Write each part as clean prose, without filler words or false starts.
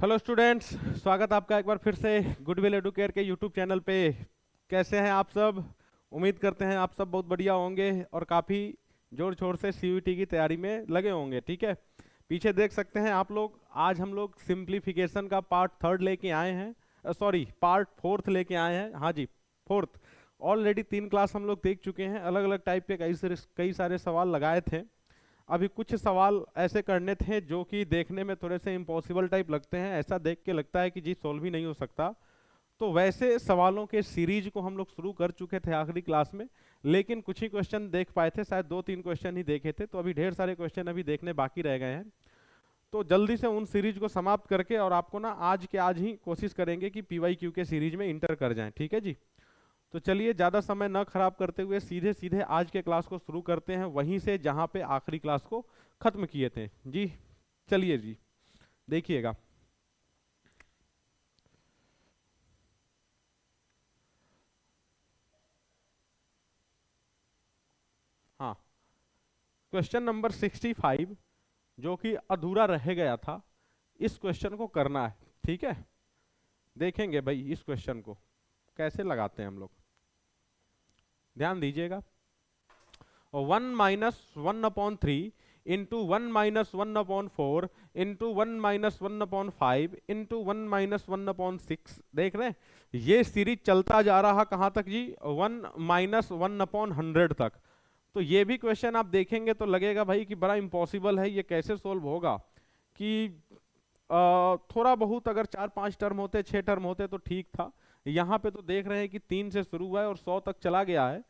Hello students, स्वागत आपका एक बार फिर से गुडविल एडुकेयर के यूट्यूब चैनल पे। कैसे हैं आप सब? उम्मीद करते हैं आप सब बहुत बढ़िया होंगे और काफ़ी जोर शोर से सीयूईटी की तैयारी में लगे होंगे। ठीक है, पीछे देख सकते हैं आप लोग, आज हम लोग सिंप्लीफिकेशन का पार्ट थर्ड लेके आए हैं, सॉरी पार्ट फोर्थ लेके आए हैं। हाँ जी, फोर्थ। ऑलरेडी 3 क्लास हम लोग देख चुके हैं, अलग अलग टाइप के कई सारे सवाल लगाए थे। अभी कुछ सवाल ऐसे करने थे जो कि देखने में थोड़े से इम्पॉसिबल टाइप लगते हैं, ऐसा देख के लगता है कि जी सॉल्व ही नहीं हो सकता। तो वैसे सवालों के सीरीज को हम लोग शुरू कर चुके थे आखिरी क्लास में, लेकिन कुछ ही क्वेश्चन देख पाए थे, शायद 2-3 क्वेश्चन ही देखे थे, तो अभी ढेर सारे क्वेश्चन अभी देखने बाकी रह गए हैं। तो जल्दी से उन सीरीज को समाप्त करके और आपको ना आज के आज ही कोशिश करेंगे कि पीवाईक्यू के सीरीज में इंटर कर जाएं। ठीक है जी, तो चलिए ज़्यादा समय न खराब करते हुए सीधे सीधे आज के क्लास को शुरू करते हैं, वहीं से जहाँ पे आखिरी क्लास को ख़त्म किए थे जी। चलिए जी, देखिएगा। हाँ, क्वेश्चन नंबर 65 जो कि अधूरा रह गया था, इस क्वेश्चन को करना है। ठीक है, देखेंगे भाई इस क्वेश्चन को कैसे लगाते हैं हम लोग, ध्यान दीजिएगा। 1-1/3 इंटू 1-1/4 इंटू 1-1/5 इंटू 1-1/6। देख रहे हैं, ये सीरीज चलता जा रहा कहाँ तक जी? 1-1/100 तक। तो ये भी क्वेश्चन आप देखेंगे तो लगेगा भाई कि बड़ा इम्पॉसिबल है, ये कैसे सोल्व होगा। कि थोड़ा बहुत अगर 4-5 टर्म होते, 6 टर्म होते तो ठीक था। यहाँ पे तो देख रहे हैं कि 3 से शुरू हुआ है और 100 तक चला गया है।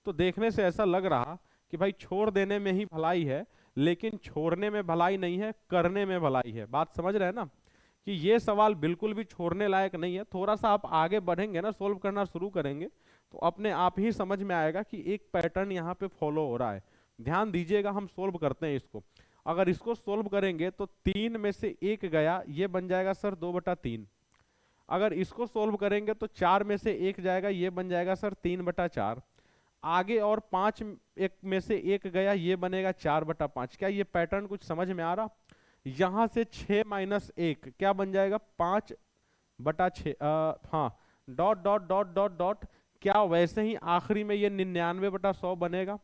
तो देखने से ऐसा लग रहा कि भाई छोड़ देने में ही भलाई है, लेकिन छोड़ने में भलाई नहीं है, करने में भलाई है। बात समझ रहे हैं ना, कि ये सवाल बिल्कुल भी छोड़ने लायक नहीं है। थोड़ा सा आप आगे बढ़ेंगे ना, सोल्व करना शुरू करेंगे, तो अपने आप ही समझ में आएगा कि एक पैटर्न यहाँ पे फॉलो हो रहा है। ध्यान दीजिएगा, हम सोल्व करते हैं इसको। अगर इसको सोल्व करेंगे तो 3 में से 1 गया, ये बन जाएगा सर 2/3। अगर इसको सोल्व करेंगे तो 4 में से 1 जाएगा, ये बन जाएगा सर 3/4। आगे और 5 एक में से 1 गया, ये बनेगा 4/5। क्या ये पैटर्न कुछ समझ में आ रहा? यहां से 6 माइनस 1 क्या बन जाएगा? 5/6। हाँ, dot dot dot dot dot. क्या वैसे ही आखिरी में ये 99/100 बनेगा?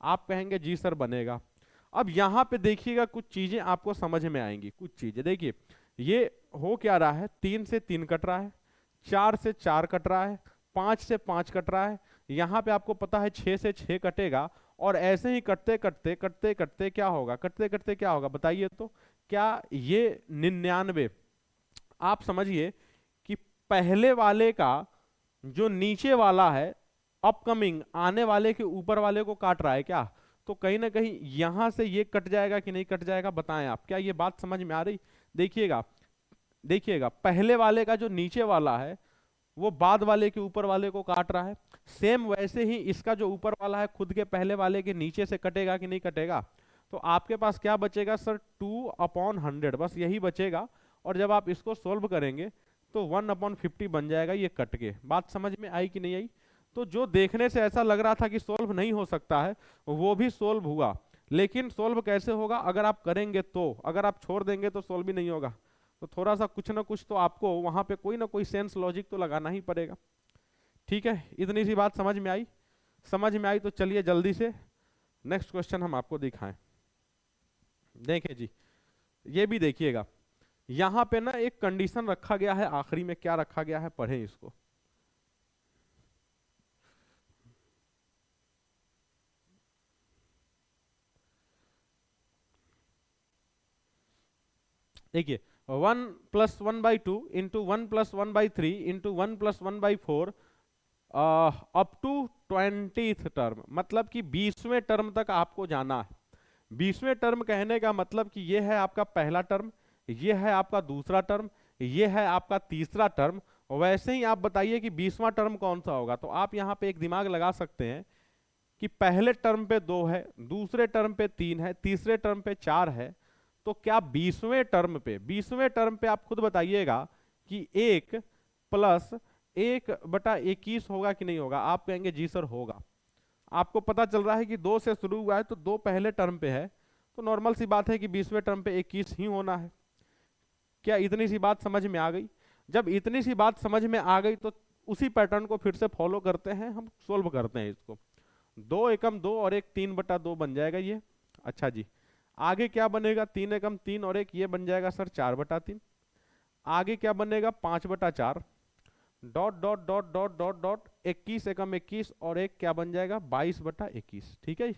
आप कहेंगे जी सर बनेगा। अब यहाँ पे देखिएगा, कुछ चीजें आपको समझ में आएंगी। कुछ चीजें देखिए, ये हो क्या रहा है, 3 से 3 कट रहा है, 4 से 4 कट रहा है, 5 से 5 कट रहा है। यहाँ पे आपको पता है 6 से 6 कटेगा, और ऐसे ही कटते कटते कटते कटते क्या होगा, कटते कटते क्या होगा बताइए तो? क्या ये 99, आप समझिए कि पहले वाले का जो नीचे वाला है, अपकमिंग आने वाले के ऊपर वाले को काट रहा है क्या? तो कहीं ना कहीं यहां से ये कट जाएगा कि नहीं कट जाएगा, बताएं आप। क्या ये बात समझ में आ रही? देखिएगा, देखिएगा, पहले वाले का जो नीचे वाला है वो बाद वाले के ऊपर वाले को काट रहा है। सेम वैसे ही इसका जो ऊपर वाला है खुद के पहले वाले के नीचे से कटेगा कि नहीं कटेगा? तो आपके पास क्या बचेगा सर? 2/100, बस यही बचेगा। और जब आप इसको सोल्व करेंगे तो 1/50 बन जाएगा, ये कट के। बात समझ में आई कि नहीं आई? तो जो देखने से ऐसा लग रहा था कि सोल्व नहीं हो सकता है, वो भी सोल्व हुआ। लेकिन सोल्व कैसे होगा? अगर आप करेंगे तो, अगर आप छोड़ देंगे तो सोल्व भी नहीं होगा। तो थोड़ा सा कुछ ना कुछ तो आपको वहां पे कोई ना कोई सेंस लॉजिक तो लगाना ही पड़ेगा। ठीक है, इतनी सी बात समझ में आई? समझ में आई तो चलिए जल्दी से नेक्स्ट क्वेश्चन हम आपको दिखाएं। देखें जी, ये भी देखिएगा। यहां पे ना एक कंडीशन रखा गया है, आखिरी में क्या रखा गया है, पढ़ें इसको। देखिए, 1+1/2 into 1+1/3 into 1+1/4 up to 20th term, मतलब कि 20वें टर्म तक आपको जाना है। 20वें टर्म कहने का मतलब कि ये है आपका पहला टर्म, ये है आपका दूसरा टर्म, ये है आपका तीसरा टर्म। वैसे ही आप बताइए कि 20वां टर्म कौन सा होगा। तो आप यहाँ पे एक दिमाग लगा सकते हैं कि पहले टर्म पे 2 है, दूसरे टर्म पे 3 है, तीसरे टर्म पे 4 है। तो क्या 20वें टर्म पे आप खुद बताइएगा कि 1+1/21 होगा कि नहीं होगा? आप कहेंगे जी सर होगा। आपको पता चल रहा है कि 2 से शुरू हुआ है, तो 2 पहले टर्म पे है, तो नॉर्मल सी बात है कि 20वें टर्म पे 21 ही होना है। क्या इतनी सी बात समझ में आ गई? जब इतनी सी बात समझ में आ गई तो उसी पैटर्न को फिर से फॉलो करते हैं, हम सोल्व करते हैं इसको। 2 एकम 2 और एक 3/2 बन जाएगा ये। अच्छा जी, आगे क्या बनेगा? 3 एकम 3 और एक ये बन जाएगा सर 4/3। आगे क्या बनेगा? 5/4 dot dot dot dot dot dot 21 एकम 21 और एक क्या बन जाएगा? 22/21। ठीक है,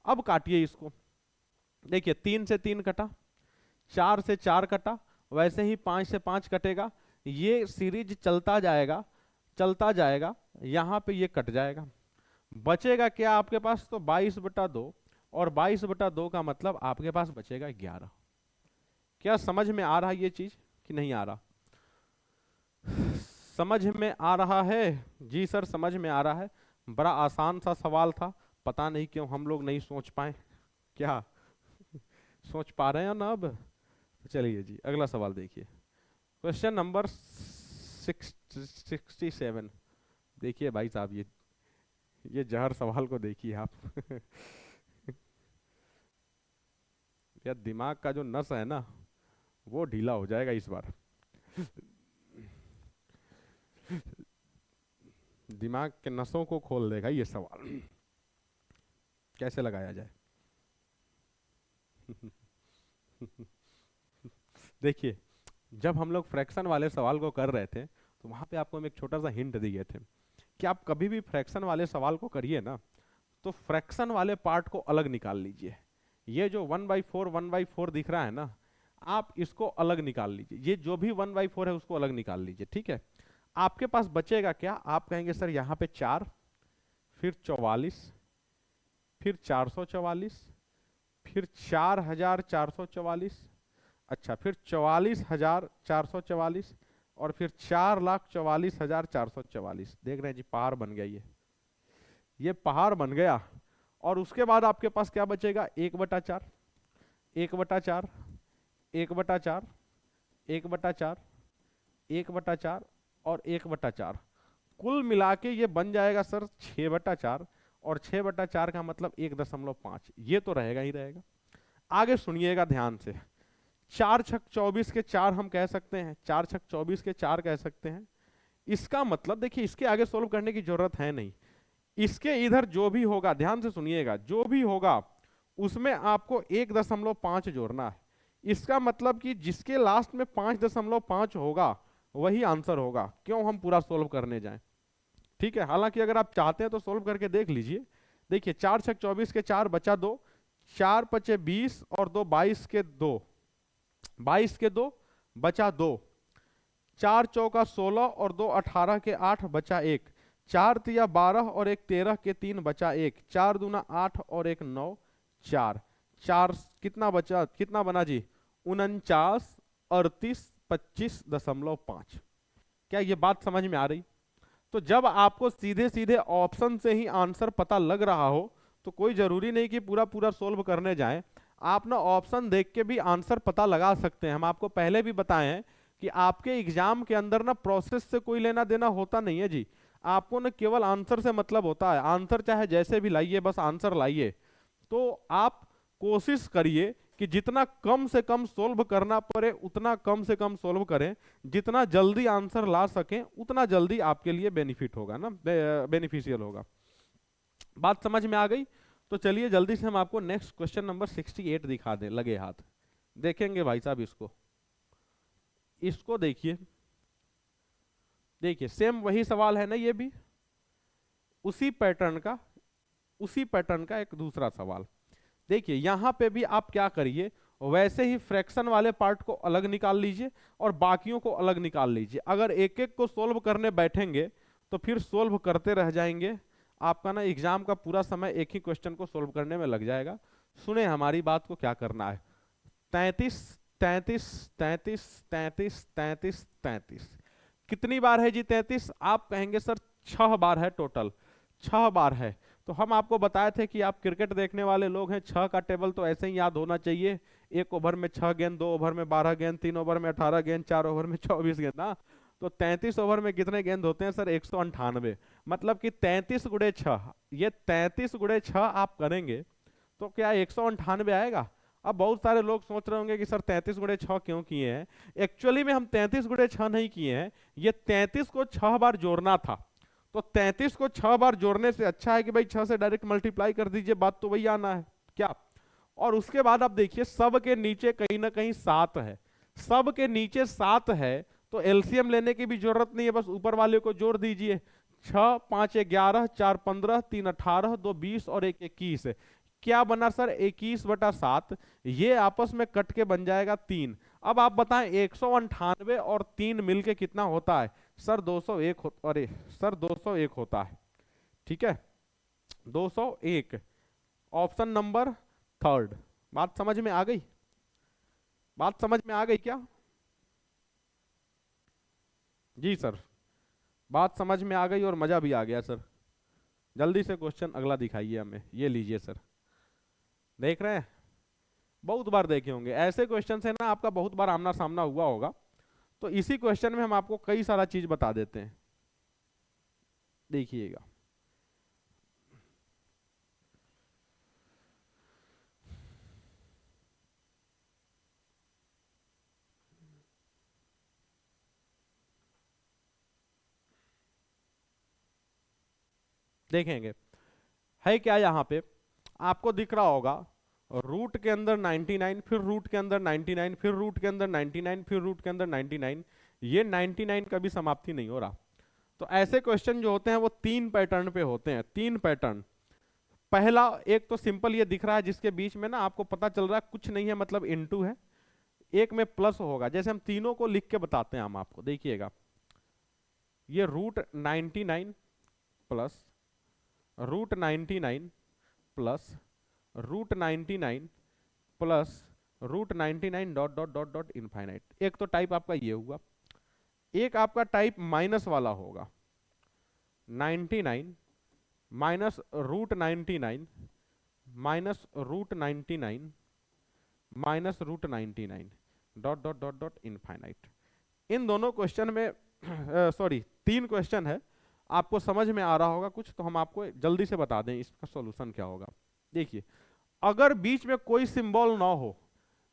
अब काटिए इसको। देखिए 3 से 3 कटा, 4 से 4 कटा, वैसे ही 5 से 5 कटेगा। ये सीरीज चलता जाएगा चलता जाएगा, यहाँ पे ये कट जाएगा। बचेगा क्या आपके पास? तो 22/2, और 22/2 का मतलब आपके पास बचेगा 11। क्या समझ में आ रहा है ये चीज कि नहीं आ रहा? समझ में आ रहा है? जी सर समझ में आ रहा है। बड़ा आसान सा सवाल था, पता नहीं क्यों हम लोग नहीं सोच पाए। क्या सोच पा रहे हैं ना अब? चलिए जी अगला सवाल देखिए, क्वेश्चन नंबर 67। देखिए भाई साहब, ये जहर सवाल को देखिए आप। यार दिमाग का जो नस है ना वो ढीला हो जाएगा इस बार। दिमाग के नसों को खोल देगा ये सवाल। कैसे लगाया जाए? देखिए जब हम लोग फ्रैक्शन वाले सवाल को कर रहे थे तो वहां पे आपको हम एक छोटा सा हिंट दिए थे कि आप कभी भी फ्रैक्शन वाले सवाल को करिए ना तो फ्रैक्शन वाले पार्ट को अलग निकाल लीजिए। ये जो 1/4 दिख रहा है ना, आप इसको अलग निकाल लीजिए। ये जो भी 1/4 है उसको अलग निकाल लीजिए। ठीक है, आपके पास बचेगा क्या? आप कहेंगे सर यहाँ पे 4, फिर 44, फिर 444, फिर 4444, अच्छा फिर 44,444, और फिर 4,44,444। देख रहे हैं जी, पहाड़ बन गया ये पहाड़ बन गया। और उसके बाद आपके पास क्या बचेगा? 1/4, 1/4, 1/4, 1/4, 1/4 और 1/4। कुल मिला के ये बन जाएगा सर 6/4, और 6/4 का मतलब 1.5। ये तो रहेगा ही रहेगा। आगे सुनिएगा ध्यान से। 4 छक 24 के 4 हम कह सकते हैं, 4 छक 24 के 4 कह सकते हैं। इसका मतलब देखिए इसके आगे सोल्व करने की जरूरत है नहीं। इसके इधर जो भी होगा, ध्यान से सुनिएगा, जो भी होगा उसमें आपको 1.5 जोड़ना है। इसका मतलब कि जिसके लास्ट में 5.5 होगा वही आंसर होगा। क्यों हम पूरा सोल्व करने जाएं? ठीक है, हालांकि अगर आप चाहते हैं तो सोल्व करके देख लीजिए। देखिए 4 छक 24 के 4 बचा 2, 4 पचे 20 और 2 22 के 2, 22 के 2 बचा 2, 4 चौका 16 और 2 18 के 8 बचा 1, 4 तिया 12 और 1 13 के 3 बचा 1, 4 दूना 8 और 1 9, 4 4 कितना बचा? कितना बना जी? 49, 38, 25.5। क्या ये बात समझ में आ रही? तो जब आपको सीधे सीधे ऑप्शन से ही आंसर पता लग रहा हो तो कोई जरूरी नहीं कि पूरा पूरा सोल्व करने जाएं। आप ना ऑप्शन देख के भी आंसर पता लगा सकते हैं। हम आपको पहले भी बताए हैं कि आपके एग्जाम के अंदर ना प्रोसेस से कोई लेना देना होता नहीं है जी। आपको ना केवल आंसर से मतलब होता है। आंसर चाहे जैसे भी लाइए, बस आंसर लाइए। तो आप कोशिश करिए कि जितना कम से कम सोल्व करना पड़े उतना कम से कम सोल्व करें। जितना जल्दी आंसर ला सकें उतना जल्दी आपके लिए बेनिफिट होगा ना, बेनिफिशियल होगा। बात समझ में आ गई? तो चलिए जल्दी से हम आपको नेक्स्ट क्वेश्चन नंबर 68 दिखा दें। लगे हाथ देखेंगे भाई साहब इसको देखिए। देखिए सेम वही सवाल है ना, ये भी उसी पैटर्न का एक दूसरा सवाल। देखिए यहां पे भी आप क्या करिए, वैसे ही फ्रैक्शन वाले पार्ट को अलग निकाल लीजिए और बाकियों को अलग निकाल लीजिए। अगर एक एक को सोल्व करने बैठेंगे तो फिर सोल्व करते रह जाएंगे। आपका ना एग्जाम का पूरा समय एक ही क्वेश्चन को सोल्व करने में लग जाएगा। सुने हमारी बात को, क्या करना है। 33 33 33 33 33 33 कितनी बार है जी 33? आप कहेंगे सर 6 बार है, टोटल 6 बार है। तो हम आपको बताए थे कि आप क्रिकेट देखने वाले लोग हैं, 6 का टेबल तो ऐसे ही याद होना चाहिए। 1 ओवर में 6 गेंद, 2 ओवर में 12 गेंद, 3 ओवर में 18 गेंद, 4 ओवर में 24 गेंद ना। तो 33 ओवर में कितने गेंद होते हैं सर? 198। मतलब कि 33 × 6, ये 33 × 6 आप करेंगे तो क्या 198 आएगा? अब बहुत सारे लोग सोच रहे होंगे कि सर 33 गुणे 6 क्यों किए हैं। एक्चुअली में हम 33 गुणे 6 नहीं किए हैं, ये 33 को 6 बार जोड़ना था। तो 33 को 6 बार जोड़ने से अच्छा है कि भाई 6 से डायरेक्ट मल्टीप्लाई कर दीजिए, बात तो वही आना है क्या। और उसके बाद आप देखिए सब के नीचे कहीं ना कहीं 7 है, सब के नीचे 7 है, तो एलसीएम लेने की भी जरूरत नहीं है, बस ऊपर वाले को जोड़ दीजिए। 6 5 11, 4 15, 3 18, 2 20 और 1 21। क्या बना सर 21/7, ये आपस में कट के बन जाएगा 3। अब आप बताएं 198 और 3 मिलके कितना होता है सर 201 अरे सर 201 होता है, ठीक है 201। Option number third. बात समझ में आ गई, बात समझ में आ गई क्या जी सर, बात समझ में आ गई और मजा भी आ गया सर। जल्दी से क्वेश्चन अगला दिखाइए हमें, ये लीजिए सर, देख रहे हैं, बहुत बार देखे होंगे ऐसे क्वेश्चन है ना, आपका बहुत बार आमना सामना हुआ होगा। तो इसी क्वेश्चन में हम आपको कई सारा चीज बता देते हैं, देखिएगा। देखेंगे है क्या, यहां पे आपको दिख रहा होगा रूट के अंदर 99, फिर रूट के अंदर 99, फिर रूट के अंदर 99, फिर रूट के अंदर 99। ये 99 कभी समाप्ति नहीं हो रहा। तो ऐसे क्वेश्चन जो होते हैं वो 3 पैटर्न पे होते हैं, 3 पैटर्न। पहला एक तो सिंपल ये दिख रहा है जिसके बीच में ना आपको पता चल रहा है कुछ नहीं है, मतलब इनटू है, एक में प्लस होगा। जैसे हम तीनों को लिख के बताते हैं हम आपको, देखिएगा ये root 99 plus root 99 plus root 99 plus root 99 dot dot dot dot infinite. एक तो टाइप आपका ये हुआ, एक आपका टाइप माइनस वाला होगा, 99 minus root 99 minus root 99 minus root 99 dot dot dot dot infinite. इन दोनों क्वेश्चन में सॉरी 3 क्वेश्चन है, आपको समझ में आ रहा होगा कुछ, तो हम आपको जल्दी से बता दें इसका सॉल्यूशन क्या होगा। देखिए अगर बीच में कोई सिंबल ना हो,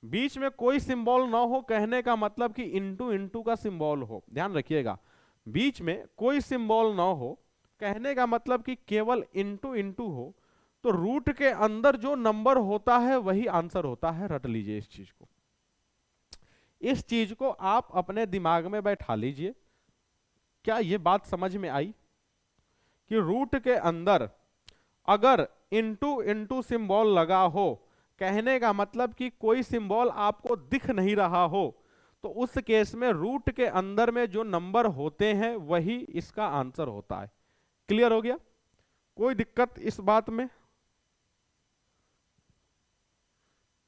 बीच में कोई सिंबल ना हो कहने का मतलब कि इंटू इंटू का सिंबल हो, ध्यान रखिएगा, बीच में कोई सिंबल ना हो कहने का मतलब कि केवल इंटू इंटू हो, तो रूट के अंदर जो नंबर होता है वही आंसर होता है। रट लीजिए इस चीज को, इस चीज को आप अपने दिमाग में बैठा लीजिए। क्या ये बात समझ में आई कि रूट के अंदर अगर इंटू इंटू सिंबल लगा हो कहने का मतलब कि कोई सिंबल आपको दिख नहीं रहा हो, तो उस केस में रूट के अंदर में जो नंबर होते हैं वही इसका आंसर होता है। क्लियर हो गया, कोई दिक्कत इस बात में,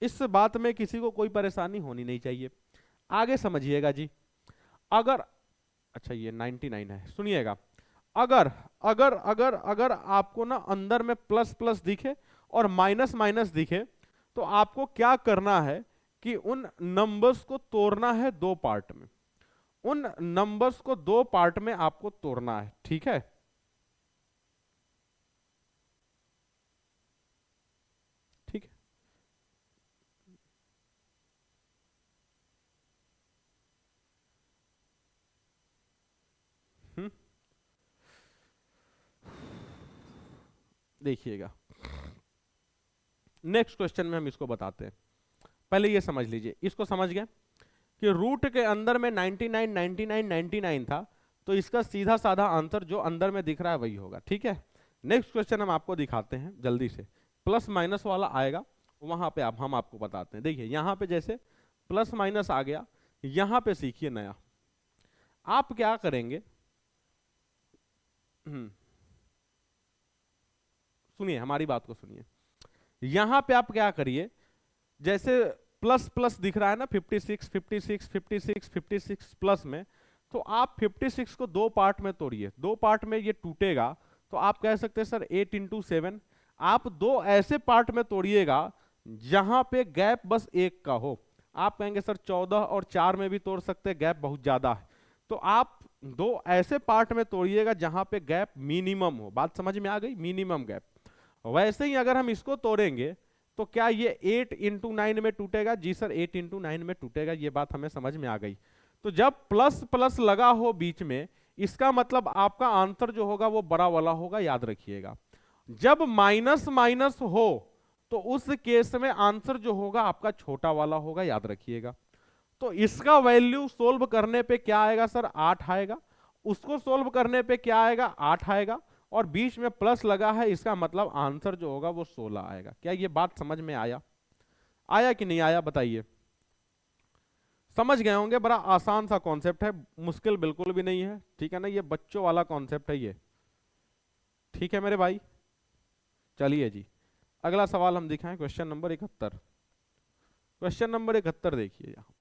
इस बात में किसी को कोई परेशानी होनी नहीं चाहिए। आगे समझिएगा जी, अगर अच्छा ये 99 है, सुनिएगा, अगर अगर अगर अगर आपको ना अंदर में प्लस प्लस दिखे और माइनस माइनस दिखे, तो आपको क्या करना है कि उन नंबर्स को तोड़ना है 2 पार्ट में, उन नंबर्स को 2 पार्ट में आपको तोड़ना है, ठीक है। ठीक है, देखिएगा नेक्स्ट क्वेश्चन में हम इसको बताते हैं। पहले ये समझ लीजिए, इसको समझ गए कि रूट के अंदर में 99 99 99 था, तो इसका सीधा साधा आंसर जो अंदर में दिख रहा है वही होगा, ठीक है। नेक्स्ट क्वेश्चन हम आपको दिखाते हैं जल्दी से, प्लस माइनस वाला आएगा वहां पे हम आपको बताते हैं। देखिए यहां पे जैसे प्लस माइनस आ गया, यहां पे सीखिए नया, आप क्या करेंगे, सुनिए हमारी बात को सुनिए, यहां पे आप क्या करिए, जैसे प्लस प्लस दिख रहा है ना 56 56 56 56 प्लस में, तो आप 56 को 2 पार्ट में तोड़िए, 2 पार्ट में ये टूटेगा, तो आप कह सकते हैं सर 8 × 7। आप 2 ऐसे पार्ट में तोड़िएगा जहां पे गैप बस 1 का हो। आप कहेंगे सर 14 और 4 में भी तोड़ सकते हैं, गैप बहुत ज्यादा है, तो आप 2 ऐसे पार्ट में तोड़िएगा जहां पे गैप मिनिमम हो। बात समझ में आ गई, मिनिमम गैप। वैसे ही अगर हम इसको तोड़ेंगे तो क्या ये 8 इंटू 9 में टूटेगा? जी सर 8 इंटू 9 में टूटेगा, ये बात हमें समझ में आ गई। तो जब प्लस प्लस लगा हो बीच में, इसका मतलब आपका आंसर जो होगा वो बड़ा वाला होगा, याद रखिएगा। जब माइनस माइनस हो तो उस केस में आंसर जो होगा आपका छोटा वाला होगा, याद रखिएगा। तो इसका वैल्यू सोल्व करने पे क्या आएगा सर? 8 आएगा। उसको सोल्व करने पे क्या आएगा? 8 आएगा। और बीच में प्लस लगा है, इसका मतलब आंसर जो होगा वो 16 आएगा। क्या ये बात समझ में आया? आया कि नहीं आया बताइए? समझ गए होंगे, बड़ा आसान सा कॉन्सेप्ट है, मुश्किल बिल्कुल भी नहीं है, ठीक है ना? ये बच्चों वाला कॉन्सेप्ट है ये, ठीक है मेरे भाई। चलिए जी, अगला सवाल हम दिखाएं, क्वेश्चन नंबर 71। क्वेश्चन नंबर 71 देखिए यहाँ पे।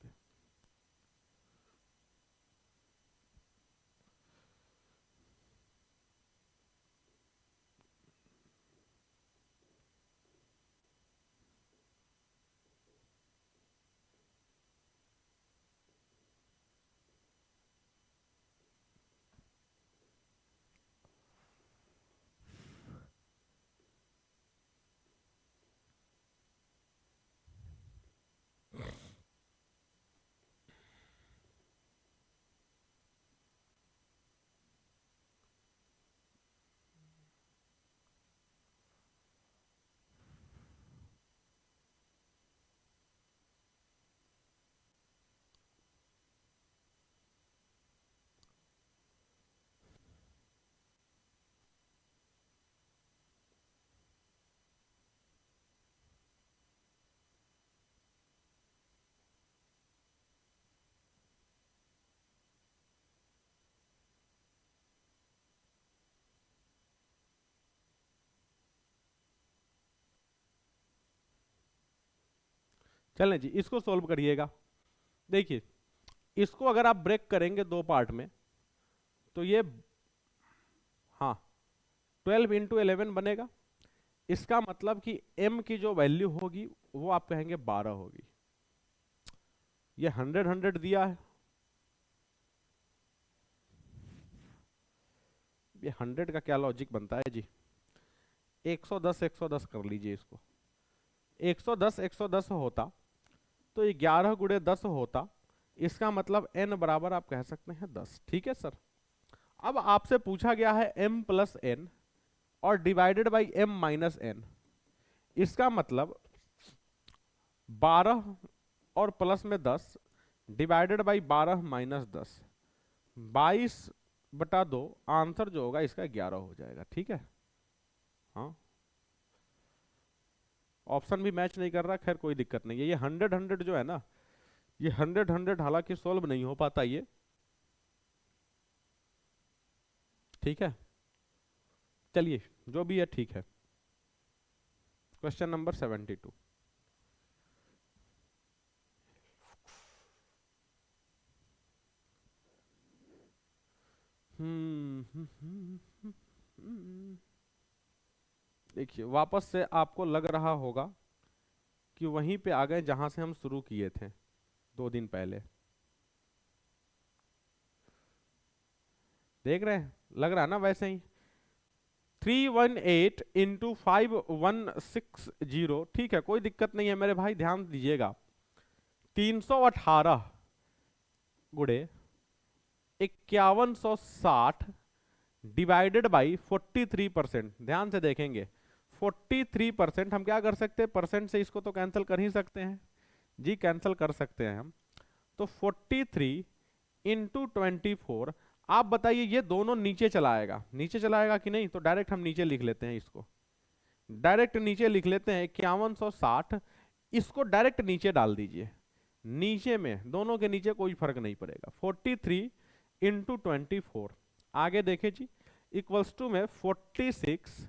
चलें जी, इसको सोल्व करिएगा। देखिए, इसको अगर आप ब्रेक करेंगे दो पार्ट में, तो ये, हाँ, 12 इंटू 11 बनेगा। इसका मतलब कि m की जो वैल्यू होगी वो आप कहेंगे 12 होगी। ये 100 100 दिया है, ये 100 का क्या लॉजिक बनता है जी? 110 110 कर लीजिए इसको। 110 110 होता तो 11 गुणे 10 होता। इसका मतलब n बराबर आप कह सकते हैं 10, ठीक है सर। अब आपसे पूछा गया है m प्लस n और divided by m minus n। इसका मतलब 12 और प्लस में 10 डिवाइडेड बाई 12 माइनस 10, 22/2। आंसर जो होगा इसका 11 हो जाएगा, ठीक है। हाँ, ऑप्शन भी मैच नहीं कर रहा, खैर कोई दिक्कत नहीं है। ये 100 100 जो है ना, ये 100 100 हालांकि सोल्व नहीं हो पाता ये, ठीक है। चलिए, जो भी है ठीक है। Question number 72। देखिए, वापस से आपको लग रहा होगा कि वहीं पे आ गए जहां से हम शुरू किए थे 2 दिन पहले। देख रहे हैं, लग रहा है ना वैसे ही। 318 इंटू 5160, ठीक है, कोई दिक्कत नहीं है मेरे भाई, ध्यान दीजिएगा। 318 गुणे 5160 डिवाइडेड बाई 43%। ध्यान से देखेंगे, 43%। हम क्या कर सकते हैं, परसेंट से इसको तो कैंसिल कर ही सकते हैं जी, कैंसिल कर सकते हैं हम। तो 43 इंटू 24। आप बताइए, ये दोनों नीचे चला आएगा, नीचे चला आएगा कि नहीं? तो डायरेक्ट हम नीचे लिख लेते हैं इसको, डायरेक्ट नीचे लिख लेते हैं 5160। इसको डायरेक्ट नीचे डाल दीजिए, नीचे में दोनों के नीचे कोई फर्क नहीं पड़ेगा। 43 इंटू 24, आगे देखे जी, इक्वल्स टू में 46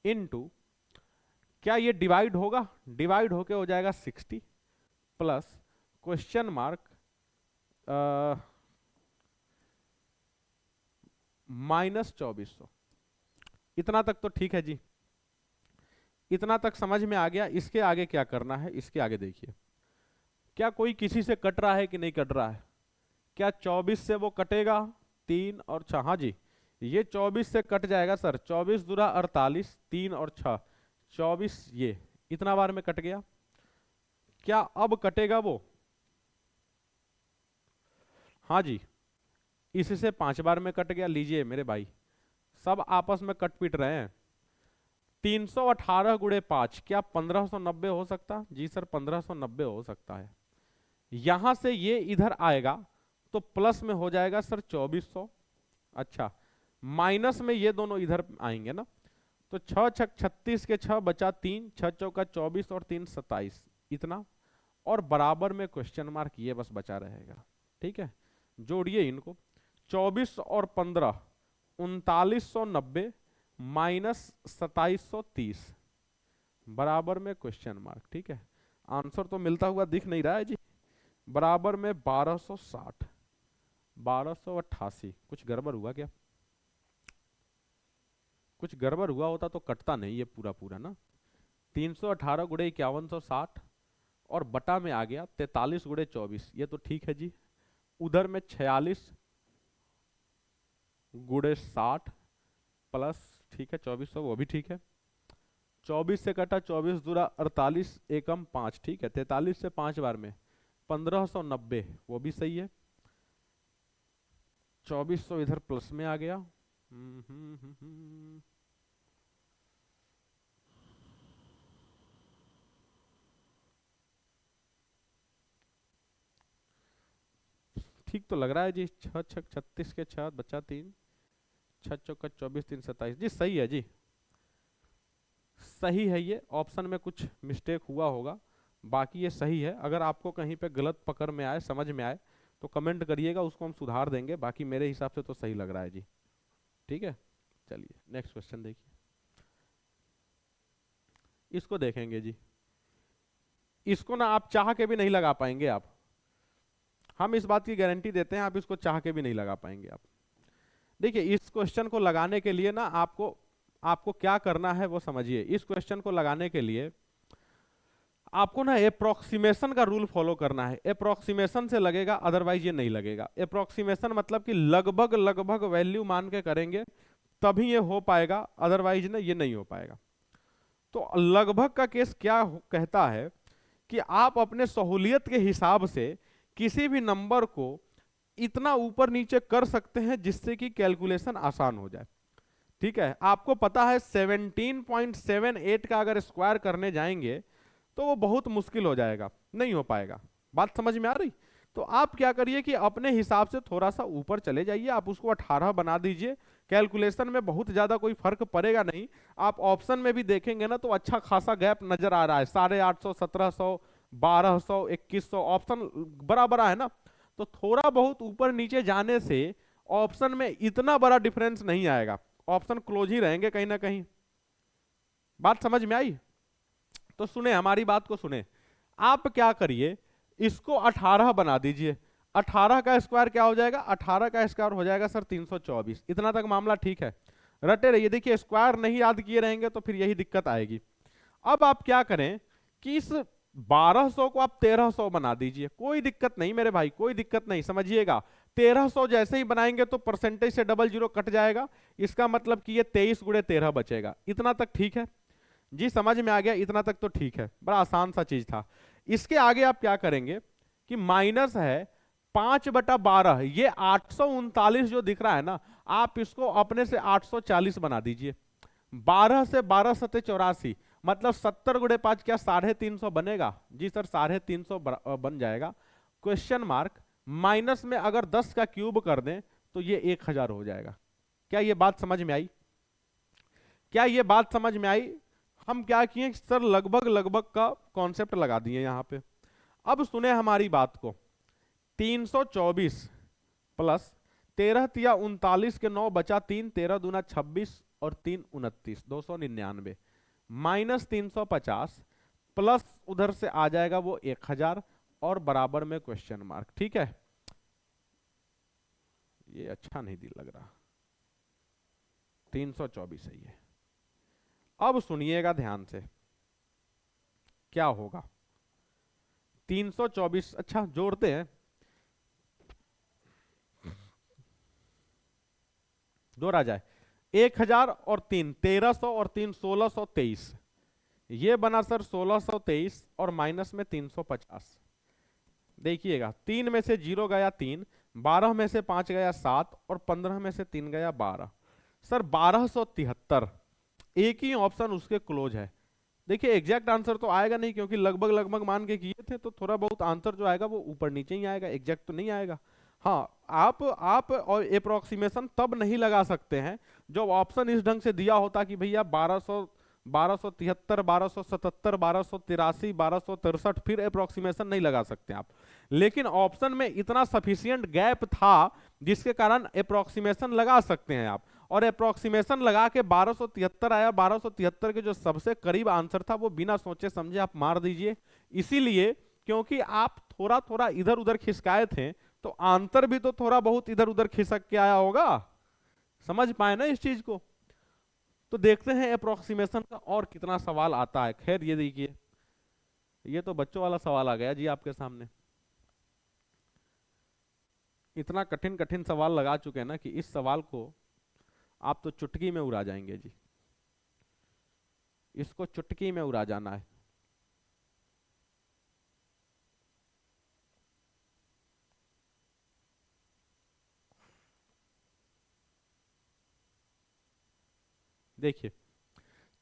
इंटू, क्या ये डिवाइड होगा? डिवाइड होके हो जाएगा 60 प्लस क्वेश्चन मार्क माइनस 2400। इतना तक तो ठीक है जी, इतना तक समझ में आ गया। इसके आगे क्या करना है, इसके आगे देखिए, क्या कोई किसी से कट रहा है कि नहीं कट रहा है? क्या 24 से वो कटेगा? 3 और 6, हाँ जी, ये 24 से कट जाएगा सर। 24 दूरा 48, 3 और 6 24, ये इतना बार में कट गया, क्या अब कटेगा वो? हाँ जी, इससे 5 बार में कट गया। लीजिए मेरे भाई, सब आपस में कट पीट रहे हैं। 318 गुणे 5, क्या 1590 हो सकता? जी सर 1590 हो सकता है। यहां से ये इधर आएगा तो प्लस में हो जाएगा सर 2400। अच्छा, माइनस में ये दोनों इधर आएंगे ना, तो 6 छक 36 के 6 बचा 3, 6 चौका 24 और 3 27, इतना। और बराबर में क्वेश्चन मार्क, ये बस बचा रहेगा। ठीक है, जोड़िए इनको, 24 और 15 3990 माइनस 2730 बराबर में क्वेश्चन मार्क। ठीक है, आंसर तो मिलता हुआ दिख नहीं रहा है जी, बराबर में 1260, 1288। कुछ गड़बड़ हुआ क्या? कुछ गड़बड़ हुआ होता तो कटता नहीं ये पूरा पूरा ना। 318 गुणे 5160 और बटा में आ गया 43 गुणे 24, ये तो ठीक है जी। उधर में 46 गुणे 60 प्लस, ठीक है 2400, वो भी ठीक है। 24 से कटा 24 दूरा 48, एकम 5, ठीक है। 43 से 5 बार में 1590, वो भी सही है। 2400 इधर प्लस में आ गया। ठीक तो लग रहा है जी। 6 छक 36 के 6 बचा 3, 6 चौका 24, 3 27 जी, सही है जी, सही है। ये ऑप्शन में कुछ मिस्टेक हुआ होगा, बाकी ये सही है। अगर आपको कहीं पे गलत पकड़ में आए, समझ में आए, तो कमेंट करिएगा, उसको हम सुधार देंगे। बाकी मेरे हिसाब से तो सही लग रहा है जी। ठीक है, चलिए नेक्स्ट क्वेश्चन देखिए, इसको देखेंगे जी। इसको ना आप चाह के भी नहीं लगा पाएंगे आप, हम इस बात की गारंटी देते हैं, आप इसको चाह के भी नहीं लगा पाएंगे आप। देखिए, इस क्वेश्चन को लगाने के लिए ना आपको क्या करना है वो समझिए। इस क्वेश्चन को लगाने के लिए आपको ना अप्रोक्सीमेशन का रूल फॉलो करना है। अप्रोक्सीमेशन से लगेगा, अदरवाइज ये नहीं लगेगा। अप्रोक्सीमेशन मतलब कि लगभग लगभग वैल्यू मान के करेंगे तभी ये हो पाएगा, अदरवाइज ना ये नहीं हो पाएगा। तो लगभग का केस क्या कहता है कि आप अपने सहूलियत के हिसाब से किसी भी नंबर को इतना ऊपर नीचे कर सकते हैं जिससे कि कैलकुलेशन आसान हो जाए। ठीक है, आपको पता है 17.78 का अगर स्क्वायर करने जाएंगे तो वो बहुत मुश्किल हो जाएगा, नहीं हो पाएगा। बात समझ में आ रही? तो आप क्या करिए कि अपने हिसाब से थोड़ा सा ऊपर चले जाइए, आप उसको 18 बना दीजिए। कैलकुलेशन में बहुत ज्यादा कोई फर्क पड़ेगा नहीं। आप ऑप्शन में भी देखेंगे ना तो अच्छा खासा गैप नजर आ रहा है, 850, 1700, 1200, 2100 ऑप्शन बराबर है ना। तो थोड़ा बहुत ऊपर नीचे जाने से ऑप्शन में इतना बड़ा डिफरेंस नहीं आएगा, ऑप्शन क्लोज ही रहेंगे कहीं ना कहीं। बात समझ में आई? तो सुने, हमारी बात को सुने। आप क्या करिए, इसको 18 बना दीजिए। 18 का स्क्वायर क्या हो जाएगा? 18 का स्क्वायर हो जाएगा सर 324। इतना तक मामला ठीक है, रटे रहिए। देखिए, स्क्वायर नहीं याद किए रहेंगे तो फिर यही दिक्कत आएगी। अब आप क्या करें कि इस 1200 को आप 1300 बना दीजिए, कोई दिक्कत नहीं मेरे भाई, कोई दिक्कत नहीं। समझिएगा, 1300 जैसे ही बनाएंगे तो परसेंटेज से डबल जीरो कट जाएगा, इसका मतलब कि ये 23 गुणे 13 बचेगा। इतना तक ठीक है जी, समझ में आ गया? इतना तक तो ठीक है, बड़ा आसान सा चीज था। इसके आगे आप क्या करेंगे कि माइनस है 5/12, ये 839 जो दिख रहा है ना, आप इसको अपने से 840 बना दीजिए। 12 से 12 सत्ते 84, मतलब 70 गुणे 5 क्या 350 बनेगा? जी सर 350 बन जाएगा। क्वेश्चन मार्क, माइनस में अगर 10 का क्यूब कर दें तो ये 1000 हो जाएगा। क्या ये बात समझ में आई? क्या ये बात समझ में आई? हम क्या किए सर, लगभग लगभग का कॉन्सेप्ट लगा दिए यहां पे। अब सुने हमारी बात को, 324 प्लस 13 तिया 39 के 9 बचा 3, 13 दूना 26 और 3 29, 299 माइनस 350 प्लस उधर से आ जाएगा वो 1000 और बराबर में क्वेश्चन मार्क। ठीक है, ये अच्छा नहीं लग रहा, 324 है ये। अब सुनिएगा ध्यान से, क्या होगा 324, अच्छा जोड़ते हैं, जोड़ा जाए 1000 और 3 1300 और 3 1623, ये बना सर 1623 और माइनस में 350। देखिएगा 3 में से 0 गया 3, 12 में से 5 गया 7 और 15 में से 3 गया 12। सर 1273 एक ही ऑप्शन उसके क्लोज है। देखिए एग्जैक्ट आंसर तो आएगा नहीं, क्योंकि लगभग लगभग मान के किए थे, तो थोड़ा बहुत आंसर जो आएगा वो ऊपर नीचे ही आएगा, एग्जैक्ट तो नहीं आएगा। हाँ, आप और अप्रोक्सीमेशन तब नहीं लगा सकते हैं जब ऑप्शन इस ढंग से दिया होता कि भैया 1200, 1273, 1277, 1283, 1263, फिर अप्रोक्सीमेशन नहीं लगा सकते आप। लेकिन ऑप्शन में इतना सफिशियंट गैप था जिसके कारण अप्रोक्सीमेशन लगा सकते हैं आप, और अप्रोक्सीमेशन लगा के 1273 आया। 1273 के जो सबसे करीब आंसर था वो बिना सोचे समझे आप मार दीजिए। इसीलिए क्योंकि आप थोड़ा थोड़ा इधर उधर खिसकाए थे, तो आंसर भी तो थोड़ा बहुत इधर उधर खिसक के आया होगा। समझ पाए ना इस चीज को? तो देखते हैं अप्रोक्सीमेशन का और कितना सवाल आता है। खैर ये देखिए, ये तो बच्चों वाला सवाल आ गया जी आपके सामने। इतना कठिन कठिन सवाल लगा चुके हैं ना कि इस सवाल को आप तो चुटकी में उड़ा जाएंगे जी। इसको चुटकी में उड़ा जाना है। देखिए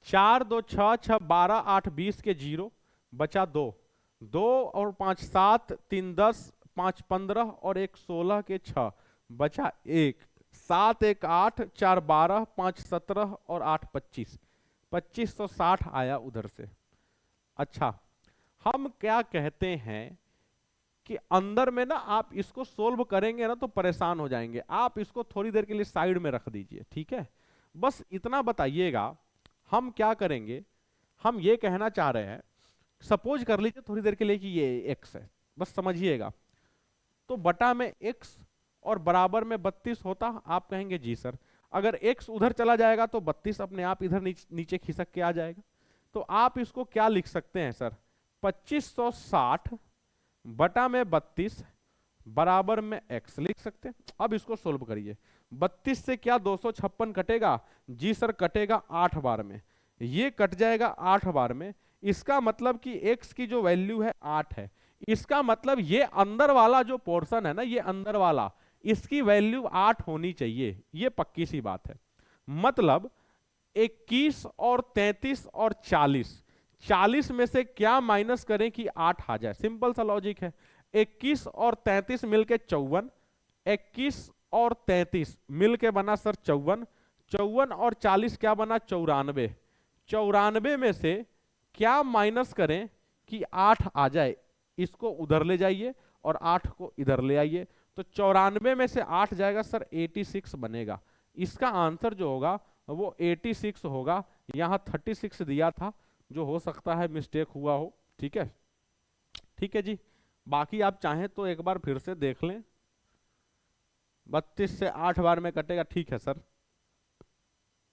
4 2 6 6 12 8 20 के 0 बचा 2, 2 और 5 7, 3 10, 5 15 और 1 16 के 6 बचा 1, 7 1 8, 4 12, 5 17 और 8 25, 2560 आया उधर से। अच्छा, हम क्या कहते हैं कि अंदर में ना आप इसको सोल्व करेंगे ना तो परेशान हो जाएंगे। आप इसको थोड़ी देर के लिए साइड में रख दीजिए, ठीक है? बस इतना बताइएगा हम क्या करेंगे। हम ये कहना चाह रहे हैं, सपोज कर लीजिए थोड़ी देर के लिए कि ये x है, बस समझिएगा। तो बटा में x और बराबर में 32 होता। आप कहेंगे जी सर, अगर x उधर चला जाएगा तो 32 अपने आप इधर नीचे खिसक के आ जाएगा। तो आप इसको क्या लिख सकते हैं सर, 2560 बटा में 32 बराबर में x लिख सकते हैं। अब इसको सोल्व करिए। 32 से क्या 256 कटेगा? जी सर कटेगा 8 बार में। ये कट जाएगा 8 बार में। इसका मतलब कि x की जो वैल्यू है 8 है। इसका मतलब ये अंदर वाला जो पोर्शन है ना, ये अंदर वाला, इसकी वैल्यू 8 होनी चाहिए। ये पक्की सी बात है। मतलब 21 और 33 और 40, 40 में से क्या माइनस करें कि 8 आ जाए? सिंपल सा लॉजिक है। 21 और 33 मिलके 54, 21 और 33 मिलके बना सर 54, 54 और 40 क्या बना? 94। 94 में से क्या माइनस करें कि 8 आ जाए? इसको उधर ले जाइए और 8 को इधर ले आइए। तो 94 में से 8 जाएगा सर 86 बनेगा। इसका आंसर जो होगा वो 86 होगा। यहां 36 दिया था, जो हो सकता है मिस्टेक हुआ हो। ठीक है, ठीक है जी। बाकी आप चाहें तो एक बार फिर से देख लें। 32 से 8 बार में कटेगा, ठीक है सर।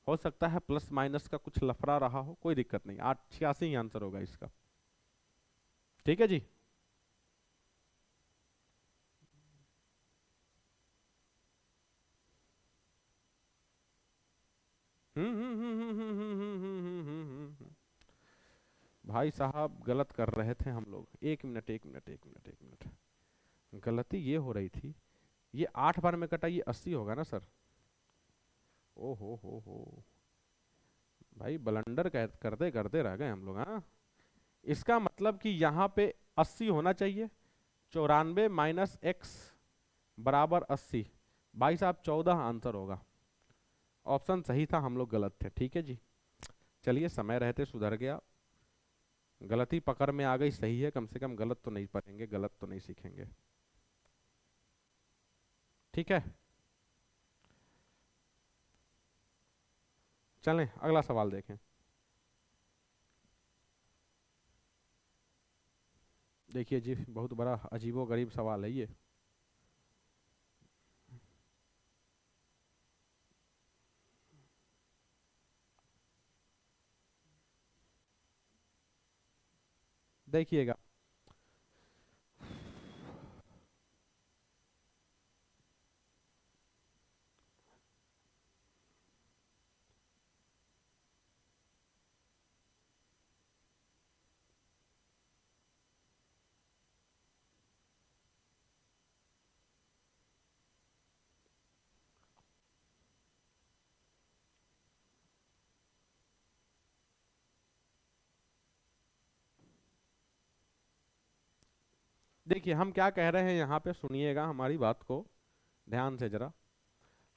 हो सकता है प्लस माइनस का कुछ लफड़ा रहा हो, कोई दिक्कत नहीं। 86 ही आंसर होगा इसका। ठीक है जी। भाई साहब गलत कर रहे थे हम लोग। एक मिनट एक मिनट एक मिनट एक मिनट, गलती ये हो रही थी, ये 8 बार में कटा, ये 80 होगा ना सर? ओ हो, भाई ब्लंडर करते रह गए हम लोग। हाँ, इसका मतलब कि यहाँ पे 80 होना चाहिए। 94 माइनस एक्स बराबर 80। भाई साहब 14 आंसर होगा। ऑप्शन सही था, हम लोग गलत थे। ठीक है जी, चलिए समय रहते सुधर गया। गलती पकड़ में आ गई, सही है। कम से कम गलत तो नहीं पढ़ेंगे, गलत तो नहीं सीखेंगे। ठीक है, चलें अगला सवाल देखें। देखिए जी, बहुत बड़ा अजीबो गरीब सवाल है ये। देखिएगा, देखिए हम क्या कह रहे हैं यहाँ पे, सुनिएगा हमारी बात को ध्यान से जरा।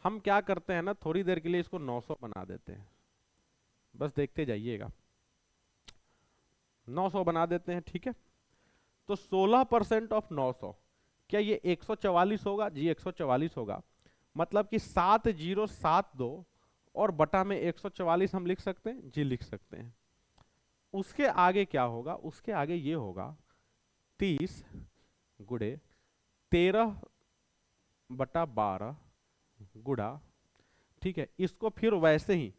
हम क्या करते हैं ना, थोड़ी देर के लिए इसको 900 बना देते हैं, बस देखते जाइएगा। 900 बना देते हैं, ठीक है। तो 16% ऑफ 900, क्या ये 144 होगा? जी 144 होगा। मतलब कि 7072 और बटा में 144 हम लिख सकते हैं, जी लिख सकते हैं। उसके आगे क्या होगा? उसके आगे ये होगा 30 गुणे 13/12 गुणा, ठीक है। इसको फिर वैसे ही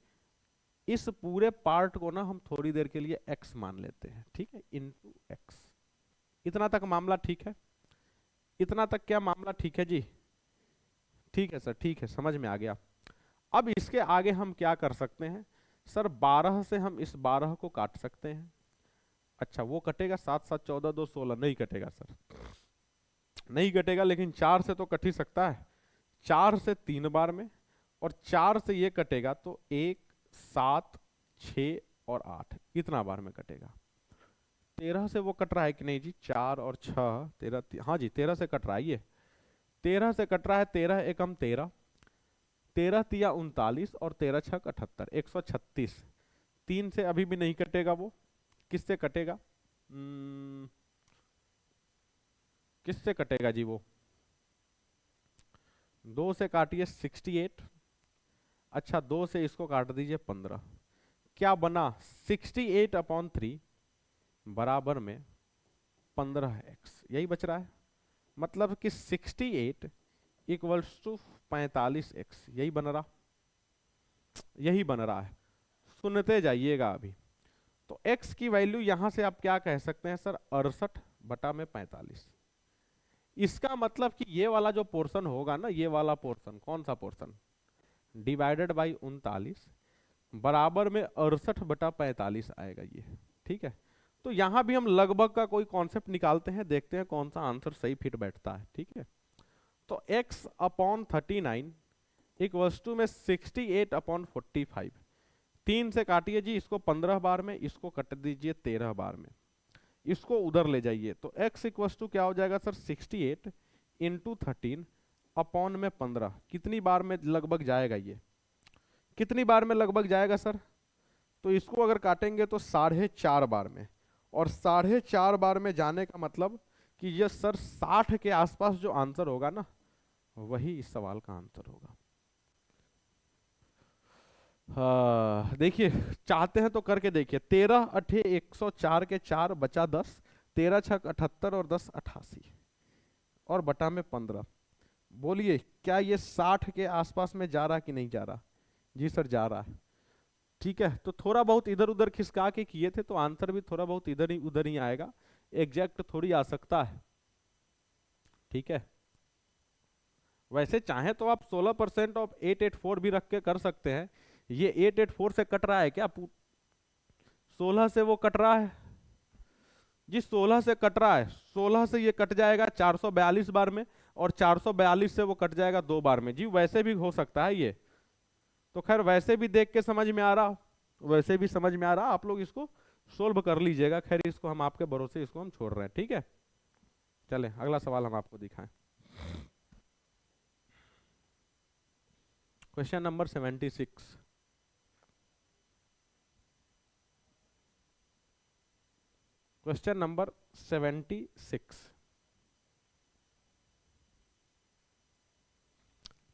इस पूरे पार्ट को ना हम थोड़ी देर के लिए x मान लेते हैं, ठीक है, इंटू x। इतना तक मामला ठीक है? इतना तक क्या मामला ठीक है जी? ठीक है सर, ठीक है, समझ में आ गया। अब इसके आगे हम क्या कर सकते हैं सर? 12 से हम इस 12 को काट सकते हैं। अच्छा वो कटेगा, 7 7 14 2 16, नहीं कटेगा सर, नहीं कटेगा। लेकिन 4 से तो कट ही सकता है, 4 से 3 बार में, और 4 से ये कटेगा तो 1 7 6 और 8 इतना बार में कटेगा। 13 से वो कट रहा है कि नहीं जी? 4 और 6 13, हाँ जी 13 से कट रहा है, ये 13 से कट रहा है। 13 एकम 13, 13 तिया 39 और 13 छक 78, 136। 3 से अभी भी नहीं कटेगा, वो किससे कटेगा? किससे कटेगा जी वो? 2 से काटिए 68। अच्छा 2 से इसको काट दीजिए 15। क्या बना? 68/3 बराबर में 15x, यही बच रहा है। मतलब कि 68 इक्वल्स टू 45x, यही बन रहा, यही बन रहा है। सुनते जाइएगा अभी। तो x की वैल्यू यहां से आप क्या कह सकते हैं सर? 68/45। इसका मतलब कि ये वाला जो पोर्शन होगा ना, ये वाला पोर्शन, कौन सा पोर्शन? डिवाइडेड बाई 39 बराबर में 68/45 आएगा ये, ठीक है। तो यहां भी हम लगभग का कोई कॉन्सेप्ट निकालते हैं, देखते हैं कौन सा आंसर सही फिट बैठता है, ठीक है। तो x/39 इक्वल्स टू में 68/45। 3 से काटिए जी इसको 15 बार में, इसको कट दीजिए 13 बार में, इसको उधर ले जाइए। तो x इक्वल्स टू क्या हो जाएगा सर? 68 इंटू 13 अपॉन में 15। कितनी बार में लगभग जाएगा ये? कितनी बार में लगभग जाएगा सर? तो इसको अगर काटेंगे तो 4.5 बार में, और 4.5 बार में जाने का मतलब कि ये सर 60 के आसपास जो आंसर होगा ना, वही इस सवाल का आंसर होगा। देखिए चाहते हैं तो करके देखिए। 13 अठे 104 के 4 बचा 10, 13 छक 78 और 10 88 और बटा में 15। बोलिए क्या ये 60 के आसपास में जा रहा कि नहीं जा रहा? जी सर जा रहा है, ठीक है। तो थोड़ा बहुत इधर उधर खिसका के किए थे तो आंसर भी थोड़ा बहुत इधर ही उधर ही आएगा, एग्जैक्ट थोड़ी आ सकता है, ठीक है। वैसे चाहे तो आप 16% ऑफ 884 भी रख के कर सकते हैं। ये 884 से कट रहा है क्या? 16 से वो कट रहा है जी, 16 से कट रहा है। 16 से ये कट जाएगा 442 बार में, और 442 से वो कट जाएगा 2 बार में। जी वैसे भी हो सकता है ये, तो खैर वैसे भी देख के समझ में आ रहा, वैसे भी समझ में आ रहा, आप लोग इसको सोल्व कर लीजिएगा। खैर इसको हम आपके भरोसे इसको हम छोड़ रहे हैं, ठीक है। चले अगला सवाल हम आपको दिखाएं। Question number 76। Question number 76।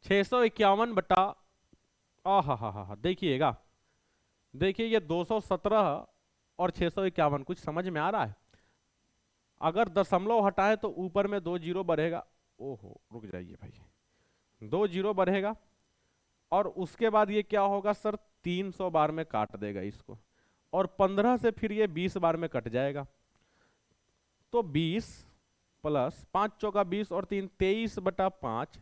651 बटा, हा देखिएगा, देखिए ये 217 और 651 कुछ समझ में आ रहा है? अगर दशमलव हटाए तो ऊपर में 2 जीरो बढ़ेगा। ओहो रुक जाइए भाई, 2 जीरो बढ़ेगा, और उसके बाद ये क्या होगा सर? 300 बार में काट देगा इसको, और 15 से फिर ये 20 बार में कट जाएगा। तो 20 प्लस 5 चौका 20 और 3 23/5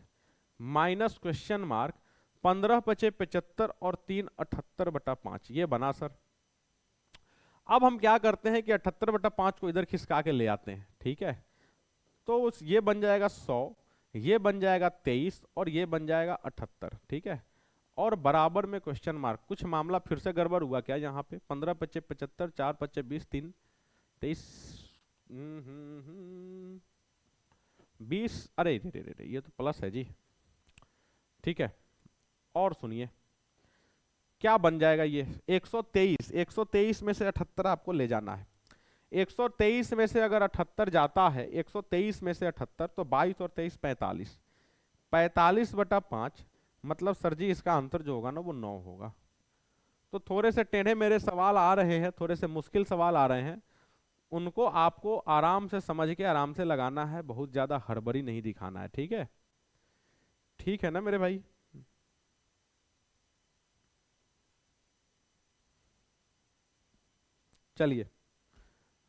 माइनस क्वेश्चन मार्क 15 पचे 75 और 3 78/5, ये बना सर। अब हम क्या करते हैं कि 78/5 को इधर खिसका के ले आते हैं, ठीक है। तो ये बन जाएगा 100, ये बन जाएगा 23 और ये बन जाएगा 78, ठीक है। और बराबर में क्वेश्चन मार्क। कुछ मामला फिर से गड़बड़ हुआ क्या यहाँ पे? 15 पचे 75, 4 पचे 20, 3 23, 20, अरे रे रे रे रे, ये तो प्लस है जी। ठीक है, और सुनिए क्या बन जाएगा ये 123। 123 में से 78 आपको ले जाना है। 123 में से अगर 78 जाता है, 123 में से 78 तो 22 और 23 45, 45/5, मतलब सर जी इसका आंसर जो होगा ना वो 9 होगा। तो थोड़े से टेढ़े मेरे सवाल आ रहे हैं, थोड़े से मुश्किल सवाल आ रहे हैं, उनको आपको आराम से समझ के आराम से लगाना है, बहुत ज्यादा हड़बड़ी नहीं दिखाना है। ठीक है, ठीक है ना मेरे भाई। चलिए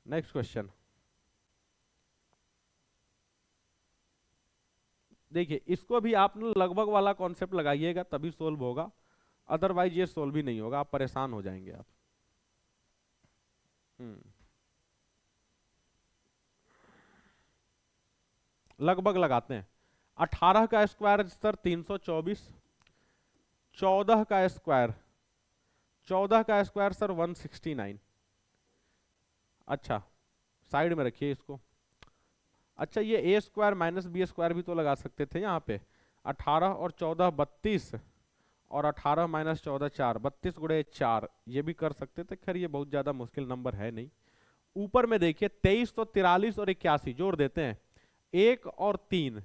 नेक्स्ट क्वेश्चन। देखिए इसको भी आप लगभग वाला कॉन्सेप्ट लगाइएगा तभी सोल्व होगा, अदरवाइज ये सोल्व ही नहीं होगा, आप परेशान हो जाएंगे आप। लगभग लगाते हैं। 18 का स्क्वायर सर 324, 14 का स्क्वायर, 14 का स्क्वायर सर 169। अच्छा साइड में रखिए इसको। अच्छा ये ए स्क्वायर माइनस बी स्क्वायर भी तो लगा सकते थे यहाँ पे। 18 और 14 32, और 18 माइनस 14 4, 32 गुणे 4, ये भी कर सकते थे। खैर ये बहुत ज्यादा मुश्किल नंबर है नहीं। ऊपर में देखिए 23 तो 43 और 81 जोड़ देते हैं, 1 और 3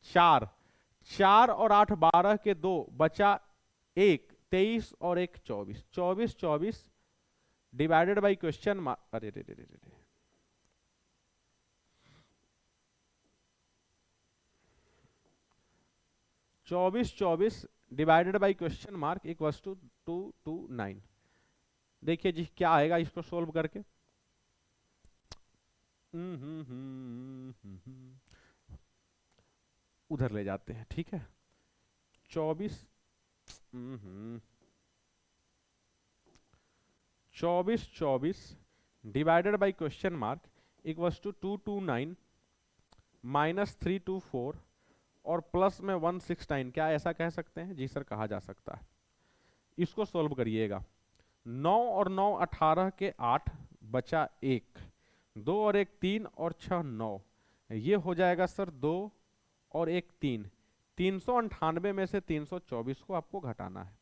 4, 4 और 8 12 के 2 बचा 1, 23 और 1 24, 24 24 डिवाइडेड बाई क्वेश्चन मार्क, अरे रे रे रे रे, 24 24 divided by question mark equals to 229। देखिए जी क्या आएगा इसको सोल्व करके। उधर ले जाते हैं, ठीक है। 24 24 24 divided by question mark equals to 229 minus 324 और प्लस में 169। क्या ऐसा कह सकते हैं? जी सर कहा जा सकता है। इसको सोल्व करिएगा। 9 और 9 18 के 8 बचा 1, 2 और 1 3 और 6 9, ये हो जाएगा सर 2 और 1 3। 398 में से 324 को आपको घटाना है।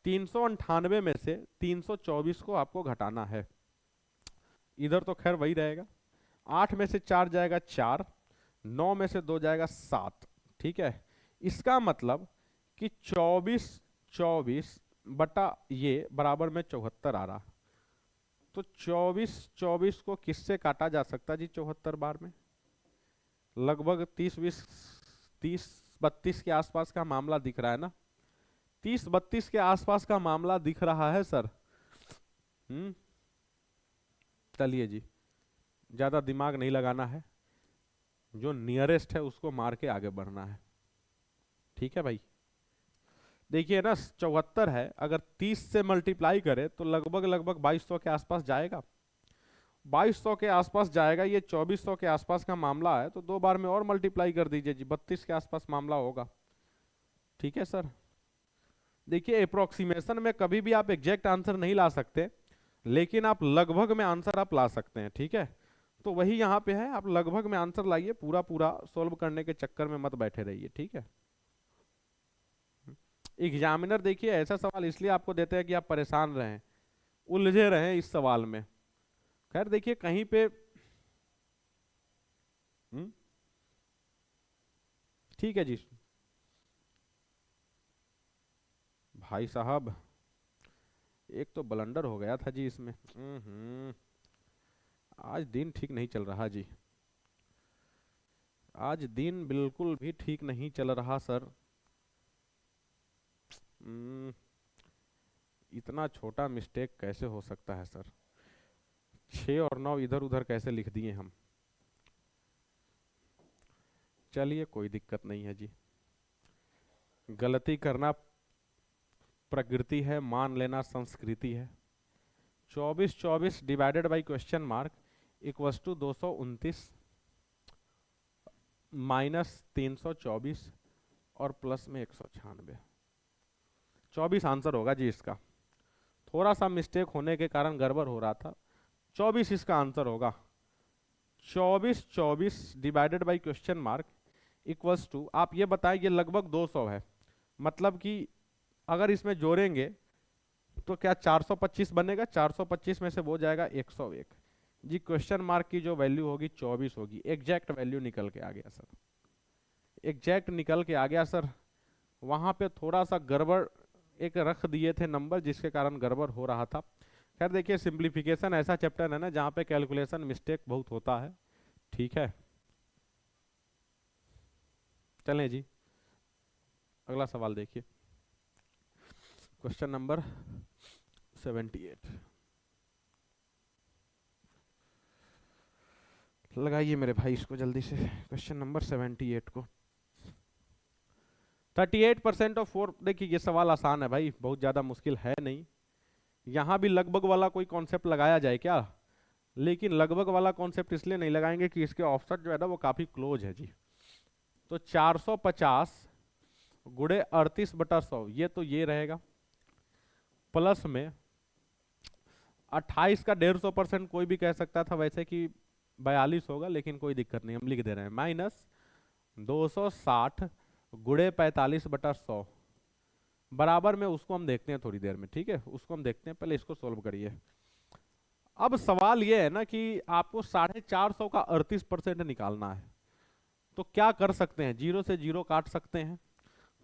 398 में से 324 को आपको घटाना है। इधर तो खैर वही रहेगा। 8 में से 4 जाएगा 4, 9 में से 2 जाएगा 7। ठीक है, इसका मतलब कि 24 24 बटा ये बराबर में 74 आ रहा। तो 24 24 को किससे काटा जा सकता जी 74 बार में? लगभग 30 20 30 32 के आसपास का मामला दिख रहा है ना। 30 32 के आसपास का मामला दिख रहा है सर। चलिए जी, ज्यादा दिमाग नहीं लगाना है, जो नियरेस्ट है उसको मार के आगे बढ़ना है। ठीक है भाई, देखिए ना 74 है, अगर 30 से मल्टीप्लाई करे तो लगभग लगभग 2200 के आसपास जाएगा। 2200 के आसपास जाएगा। ये 2400 के आसपास का मामला है, तो 2 बार में और मल्टीप्लाई कर दीजिए जी, 32 के आसपास मामला होगा। ठीक है सर, देखिए अप्रोक्सीमेशन में कभी भी आप एग्जैक्ट आंसर नहीं ला सकते, लेकिन आप लगभग में आंसर आप ला सकते हैं। ठीक है, तो वही यहाँ पे है, आप लगभग में आंसर लाइए, पूरा पूरा सोल्व करने के चक्कर में मत बैठे रहिए। ठीक है, एग्जामिनर देखिए ऐसा सवाल इसलिए आपको देते हैं कि आप परेशान रहें, उलझे रहें इस सवाल में। खैर देखिए कहीं पे ठीक है जी भाई साहब, एक तो ब्लंडर हो गया था जी इसमें। आज दिन ठीक नहीं चल रहा जी, आज दिन बिल्कुल भी ठीक नहीं चल रहा सर। इतना छोटा मिस्टेक कैसे हो सकता है सर? 6 और 9 इधर उधर कैसे लिख दिए हम? चलिए कोई दिक्कत नहीं है जी, गलती करना प्रकृति है, मान लेना संस्कृति है। 24 24 divided by question mark equals to 229 minus 324 और प्लस में 196। 24 आंसर होगा जी इसका। थोड़ा सा मिस्टेक होने के कारण गड़बड़ हो रहा था। 24 इसका आंसर होगा। 24 24 divided by question mark equals to, आप ये बताएं ये लगभग 200 है, मतलब कि अगर इसमें जोड़ेंगे तो क्या 425 बनेगा, 425 में से वो जाएगा 101 जी। क्वेश्चन मार्क की जो वैल्यू होगी 24 होगी। एग्जैक्ट वैल्यू निकल के आ गया सर, एग्जैक्ट निकल के आ गया सर। वहां पे थोड़ा सा गड़बड़ एक रख दिए थे नंबर, जिसके कारण गड़बड़ हो रहा था। खैर देखिए, सिंप्लीफिकेशन ऐसा चैप्टर है ना जहाँ पे कैलकुलेशन मिस्टेक बहुत होता है, ठीक है। चलें जी, अगला सवाल देखिए, क्वेश्चन नंबर 78। लगाइए मेरे भाई इसको जल्दी से, क्वेश्चन नंबर 78 को। 38% ऑफ 4, देखिए ये सवाल आसान है भाई, बहुत ज्यादा मुश्किल है नहीं। यहां भी लगभग वाला कोई कॉन्सेप्ट लगाया जाए क्या, लेकिन लगभग वाला कॉन्सेप्ट इसलिए नहीं लगाएंगे कि इसके ऑफसेट जो है ना वो काफी क्लोज है जी। तो 450 गुणे 38/100, ये तो ये रहेगा, प्लस में 28 का 150% कोई भी कह सकता था वैसे कि 42 होगा, लेकिन कोई दिक्कत नहीं, हम लिख दे रहे हैं, माइनस 260 गुणे 45/100 बराबर में, उसको हम देखते हैं थोड़ी देर में, ठीक है, उसको हम देखते हैं, पहले इसको सोल्व करिए। अब सवाल यह है ना कि आपको 450 का 38% निकालना है, तो क्या कर सकते हैं, 0 से 0 काट सकते हैं,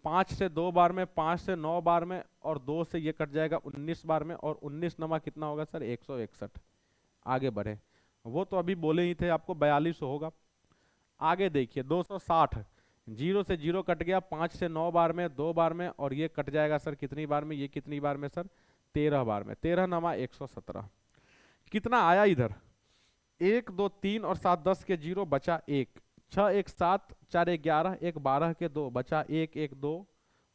5 से 2 बार में, 5 से 9 बार में, और 2 से ये कट जाएगा 19 बार में, और 19 नमा कितना होगा सर, 161। आगे बढ़े, वो तो अभी बोले ही थे आपको 42 होगा। आगे देखिए 260, 0 से 0 कट गया, 5 से 9 बार में, 2 बार में, और ये कट जाएगा सर कितनी बार में, ये कितनी बार में सर, 13 बार में, 13 नमा 117। कितना आया इधर, 1 2 3 और 7 10 के 0 बचा 1, 6 1 7 4 1 11, 1 12 के 2 बचा 1 1 2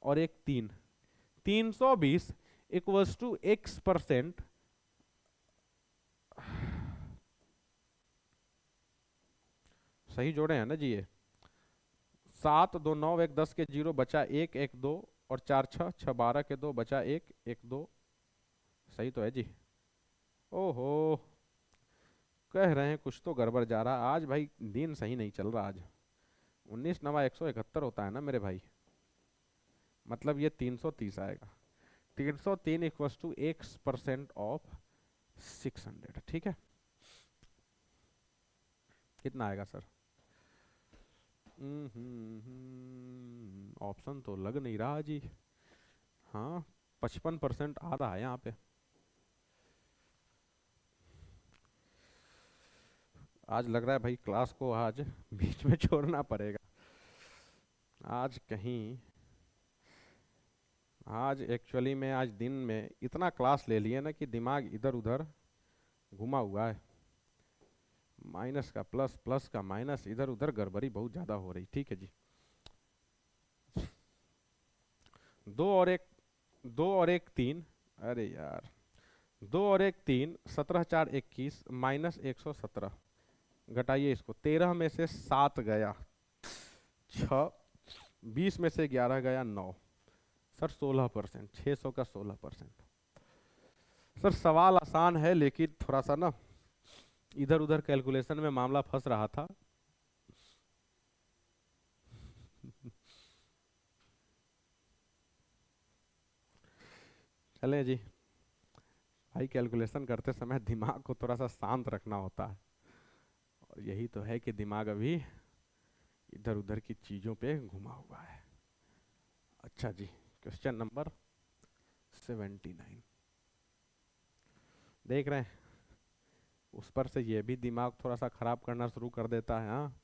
और 1 3, 320 इक्वल्स टू x%। सही जोड़े हैं ना जी ये, 7 2 9 1 10 के 0 बचा 1 1 2 और 4 6 6 12 के 2 बचा 1 1 2। सही तो है जी। ओहो, कह रहे हैं कुछ तो गड़बड़ जा रहा है आज भाई, दिन सही नहीं चल रहा आज। 19 नवा 171 होता है ना मेरे भाई, मतलब ये 330 आएगा, 303 इक्वल्स टू x% ऑफ 600, ठीक है। कितना आएगा सर, ऑप्शन तो लग नहीं रहा जी, हाँ 55% आ रहा है यहाँ पे। आज लग रहा है भाई क्लास को आज बीच में छोड़ना पड़ेगा, आज कहीं, आज एक्चुअली में आज दिन में इतना क्लास ले लिए ना कि दिमाग इधर उधर घुमा हुआ है, माइनस का प्लस, प्लस का माइनस, इधर उधर गड़बड़ी बहुत ज्यादा हो रही, ठीक है जी। 2 और 1 अरे यार, 2 और 1 3, 17 4 21 माइनस 117, घटाइए इसको, 13 में से 7 गया 6, 20 में से 11 गया 9, सर 16%, 600 का 16%। सर सवाल आसान है लेकिन थोड़ा सा ना इधर उधर कैलकुलेशन में मामला फंस रहा था। चलें जी भाई, कैलकुलेशन करते समय दिमाग को थोड़ा सा शांत रखना होता है, और यही तो है कि दिमाग अभी इधर उधर की चीजों पे घुमा हुआ है। अच्छा जी, क्वेश्चन नंबर 79 देख रहे हैं, उस पर से ये भी दिमाग थोड़ा सा खराब करना शुरू कर देता है। हाँ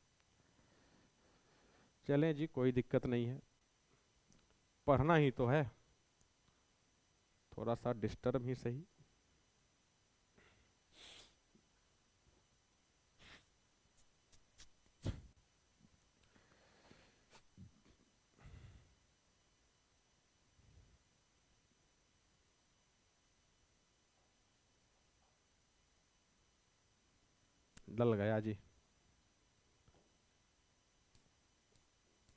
चलें जी, कोई दिक्कत नहीं है, पढ़ना ही तो है, थोड़ा सा डिस्टर्ब ही सही। डल गया जी,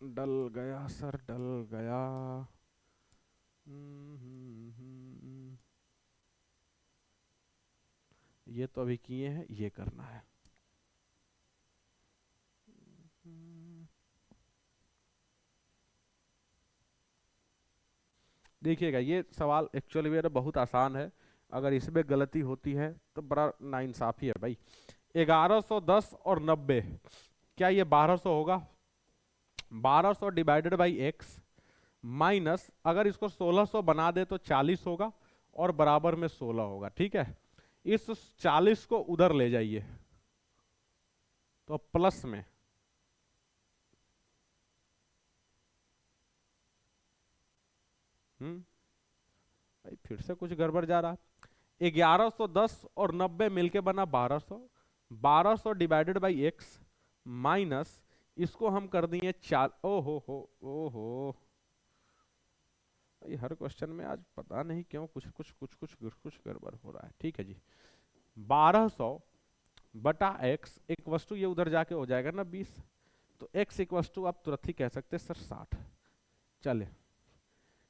डल गया सर, डल गया। ये तो अभी किए हैं, ये करना है। देखिएगा ये सवाल एक्चुअली मेरा बहुत आसान है, अगर इसमें गलती होती है तो बड़ा नाइंसाफी है भाई। 1110 और 90, क्या ये 1200 होगा? 1200 डिवाइडेड बाई एक्स माइनस, अगर इसको 1600 बना दे तो 40 होगा और बराबर में 16 होगा। ठीक है, इस 40 को उधर ले जाइए तो प्लस में भाई फिर से कुछ गड़बड़ जा रहा है। 1110 और 90 मिलके बना 1200, 1200 डिवाइडेड बाई एक्स माइनस, इसको हम कर दिए 4। ओहो हर क्वेश्चन में आज पता नहीं क्यों कुछ गड़बड़ हो रहा है। ठीक है जी, 1200 बटा x इक्वस टू, ये उधर जाके हो जाएगा ना 20, तो x इक्वस टू आप तुरंत ही कह सकते हैं सर 60।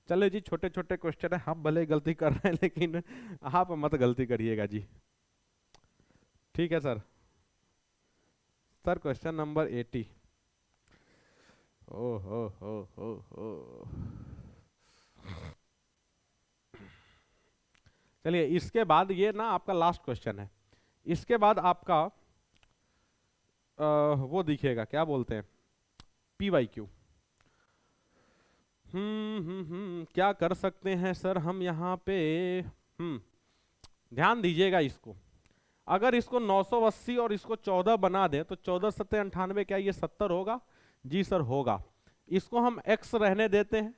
चले जी, छोटे छोटे क्वेश्चन है, हम भले गलती कर रहे हैं लेकिन आप मत गलती करिएगा जी। ठीक है सर। Sir question number 80। हो चलिए, इसके बाद ये ना आपका लास्ट क्वेश्चन है। इसके बाद आपका वो दिखेगा, क्या बोलते हैं, PYQ। क्या कर सकते हैं सर हम यहाँ पे? ध्यान दीजिएगा इसको, अगर इसको 980 और इसको 14 बना दें तो 14 सत्ते 98, क्या ये 70 होगा? जी सर होगा। इसको हम x रहने देते हैं,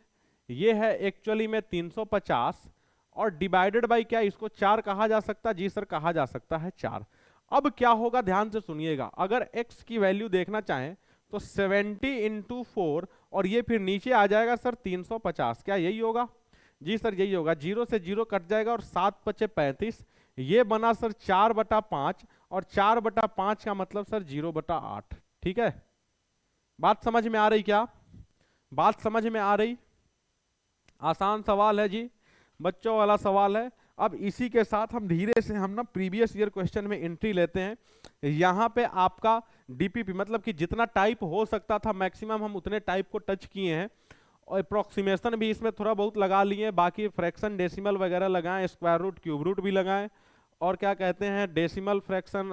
ये है एक्चुअली में 350 और डिवाइडेड बाई क्या, इसको 4 कहा जा सकता है? जी सर कहा जा सकता है 4। अब क्या होगा, ध्यान से सुनिएगा, अगर x की वैल्यू देखना चाहें तो 70 इंटू 4 और ये फिर नीचे आ जाएगा सर 350, क्या यही होगा? जी सर यही होगा। 0 से 0 कट जाएगा और 7 पचे 35, ये बना सर 4/5 और 4/5 का मतलब सर 0/8। ठीक है, बात समझ में आ रही क्या? बात समझ में आ रही? आसान सवाल है जी, बच्चों वाला सवाल है। अब इसी के साथ हम धीरे से हम ना प्रीवियस ईयर क्वेश्चन में एंट्री लेते हैं। यहाँ पे आपका डीपीपी मतलब कि जितना टाइप हो सकता था मैक्सिमम हम उतने टाइप को टच किए हैं, और अप्रोक्सीमेशन भी इसमें थोड़ा बहुत लगा लिए, बाकी फ्रैक्शन डेसिमल वगैरह लगाएं, स्क्वायर रूट क्यूब रूट भी लगाएं, और क्या कहते हैं डेसिमल फ्रैक्शन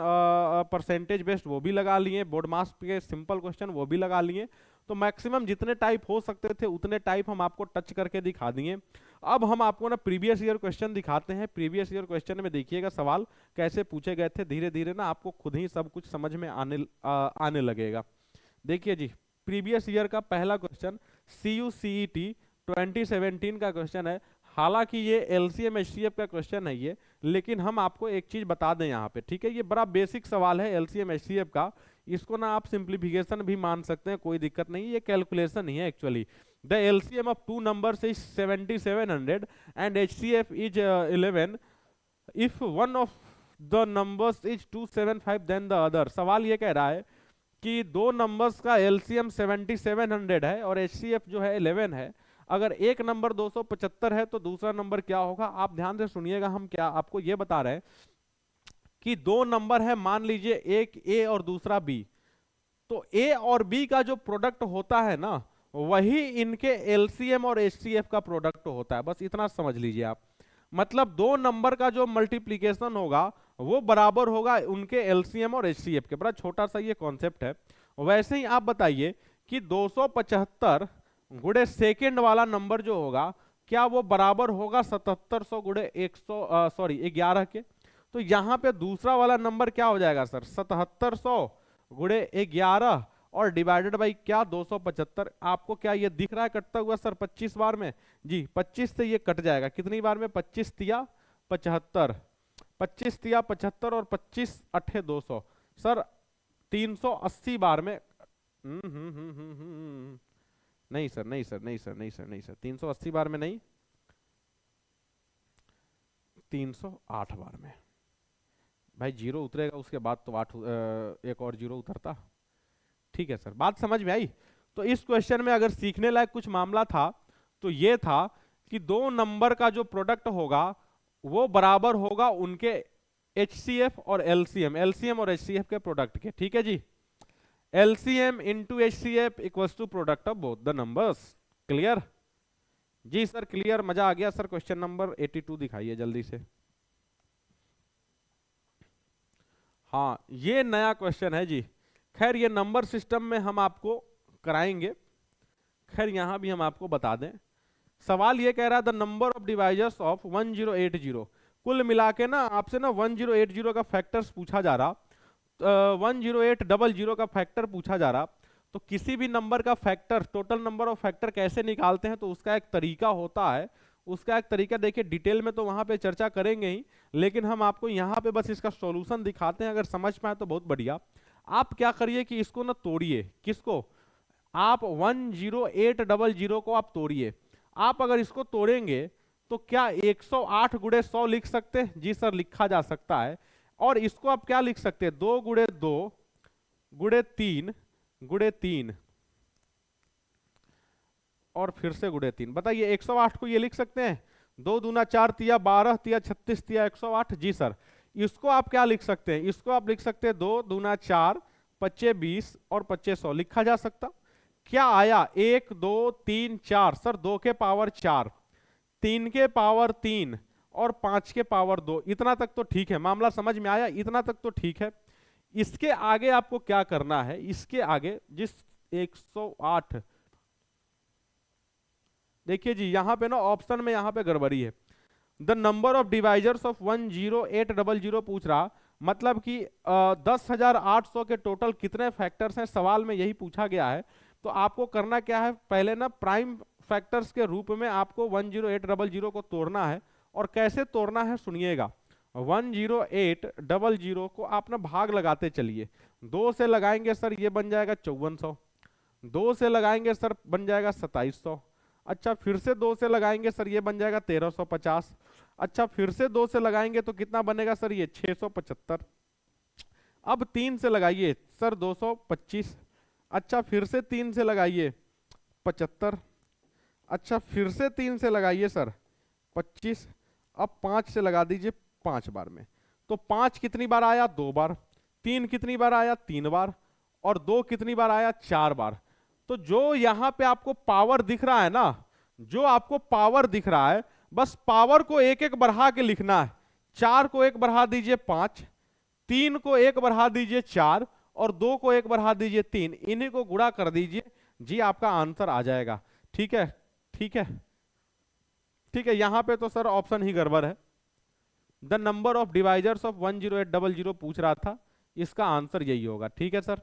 परसेंटेज बेस्ड वो भी लगा लिए, बोर्ड मास के सिंपल क्वेश्चन वो भी लगा लिए। तो मैक्सिमम जितने टाइप हो सकते थे उतने टाइप हम आपको टच करके दिखा दिए। अब हम आपको ना प्रीवियस ईयर क्वेश्चन दिखाते हैं। प्रीवियस ईयर क्वेश्चन में देखिएगा सवाल कैसे पूछे गए थे, धीरे धीरे ना आपको खुद ही सब कुछ समझ में आने लगेगा। देखिए जी, प्रीवियस ईयर का पहला क्वेश्चन CUCET 2017 का क्वेश्चन है। हालांकि ये LCM HCF का क्वेश्चन है ये, लेकिन हम आपको एक चीज बता दें यहाँ पे, ठीक है, ये बड़ा बेसिक सवाल है LCM HCF का, इसको ना आप सिंप्लीफिकेशन भी मान सकते हैं, कोई दिक्कत नहीं, ये कैलकुलेशन ही है actually. The LCM of two numbers is 7700 and HCF is 11 if one of the numbers is 275 then the other. सवाल ये कह रहा है कि दो नंबर्स का LCM 7700 है और HCF जो है 11 है, अगर एक नंबर 275 है तो दूसरा नंबर क्या होगा? आप ध्यान से सुनिएगा, हम क्या आपको ये बता रहे हैं कि दो नंबर है, मान लीजिए एक A और दूसरा B, तो A और B का जो प्रोडक्ट होता है ना वही इनके LCM और HCF का प्रोडक्ट होता है, बस इतना समझ लीजिए आप। मतलब दो नंबर का जो मल्टीप्लीकेशन होगा वो बराबर होगा उनके LCM और HCF के। बड़ा छोटा सा ये कॉन्सेप्ट है। वैसे ही आप बताइए कि 275 गुणे सेकेंड वाला नंबर जो होगा क्या वो बराबर होगा 7700 गुणे 11 के? तो यहाँ पे दूसरा वाला नंबर क्या हो जाएगा सर? 7700 गुणे 11 और डिवाइडेड बाई क्या 275। आपको क्या ये दिख रहा है कटता हुआ सर 25 बार में? जी 25 से ये कट जाएगा, कितनी बार में? 25 तिया 75, 25 तिया 75 और 25 अठे 200 सर 380 बार में। नहीं सर, नहीं सर, नहीं सर, नहीं सर, नहीं सर, 380 बार में नहीं, 308 बार में। भाई जीरो उतरेगा उसके बाद तो 8 एक और जीरो उतरता। ठीक है सर, बात समझ में आई? तो इस क्वेश्चन में अगर सीखने लायक कुछ मामला था तो ये था कि दो नंबर का जो प्रोडक्ट होगा वो बराबर होगा उनके HCF और LCM और HCF के प्रोडक्ट के। ठीक है जी, LCM into HCF equals to product of both the numbers. Clear? जी सर क्लियर, मजा आ गया सर। क्वेश्चन नंबर 82 दिखाइए जल्दी से। हाँ ये नया क्वेश्चन है जी। खैर ये नंबर सिस्टम में हम आपको कराएंगे। खैर यहां भी हम आपको बता दें, सवाल ये कह रहा है the number of divisors of 1080। कुल मिला के ना आपसे ना 1080 का फैक्टर्स पूछा जा रहा, 10800 का फैक्टर पूछा जा रहा। तो किसी भी नंबर का factor, total number of factor कैसे निकालते हैं, तो उसका एक तरीका होता है। उसका एक तरीका देखिए, डिटेल में तो वहां पे चर्चा करेंगे ही, लेकिन हम आपको यहाँ पे बस इसका सॉल्यूशन दिखाते हैं। अगर समझ पाए तो बहुत बढ़िया। आप क्या करिए कि इसको ना तोड़िए। किसको? आप 10800 को आप तोड़िए। आप अगर इसको तोड़ेंगे तो क्या 108 गुणे 100 लिख सकते हैं? जी सर लिखा जा सकता है। और इसको आप क्या लिख सकते हैं? 2 गुणे 2 गुणे 3 गुणे 3 और फिर से गुणे 3। बताइए 108 को ये लिख सकते हैं? 2 दूना 4 तिया 12 तिया 36 तिया 108। जी सर। इसको आप क्या लिख सकते हैं? इसको आप लिख सकते हैं 2 दूना 4 25 20 और 25 100। लिखा जा सकता। क्या आया? 1 2 3 4। सर 2 के पावर 4, 3 के पावर 3 और 5 के पावर 2। इतना तक तो ठीक है, मामला समझ में आया? इतना तक तो ठीक है। इसके आगे आपको क्या करना है? इसके आगे जिस 108, देखिए जी यहां पे ना ऑप्शन में यहां पे गड़बड़ी है। The number of divisors of 10800 पूछ रहा, मतलब कि 10,800 के टोटल कितने फैक्टर्स हैं, सवाल में यही पूछा गया है। तो आपको करना क्या है, पहले ना प्राइम फैक्टर्स के रूप में आपको 10800 को तोड़ना है। और कैसे तोड़ना है सुनिएगा। 10800 को आप ना भाग लगाते चलिए। 2 से लगाएंगे सर ये बन जाएगा 5400, 2 से लगाएंगे सर बन जाएगा 2700। अच्छा फिर से 2 से लगाएंगे सर ये बन जाएगा 1350। अच्छा फिर से 2 से लगाएंगे तो कितना बनेगा सर ये 675। अब 3 से लगाइए सर 225। अच्छा फिर से 3 से लगाइए 75। अच्छा फिर से 3 से लगाइए सर 25। अब 5 से लगा दीजिए 5 बार में। तो 5 कितनी बार आया? 2 बार। 3 कितनी बार आया? 3 बार। और 2 कितनी बार आया? 4 बार। तो जो यहां पे आपको पावर दिख रहा है ना, जो आपको पावर दिख रहा है, बस पावर को एक एक बढ़ा के लिखना है। 4 को 1 बढ़ा दीजिए 5, 3 को 1 बढ़ा दीजिए 4 और 2 को 1 बढ़ा दीजिए 3। इन्हीं को गुणा कर दीजिए जी, आपका आंसर आ जाएगा। ठीक है, ठीक है, ठीक है। यहां पे तो सर ऑप्शन ही गड़बड़ है। The number of divisors of 10800 पूछ रहा था, इसका आंसर यही होगा। ठीक है सर।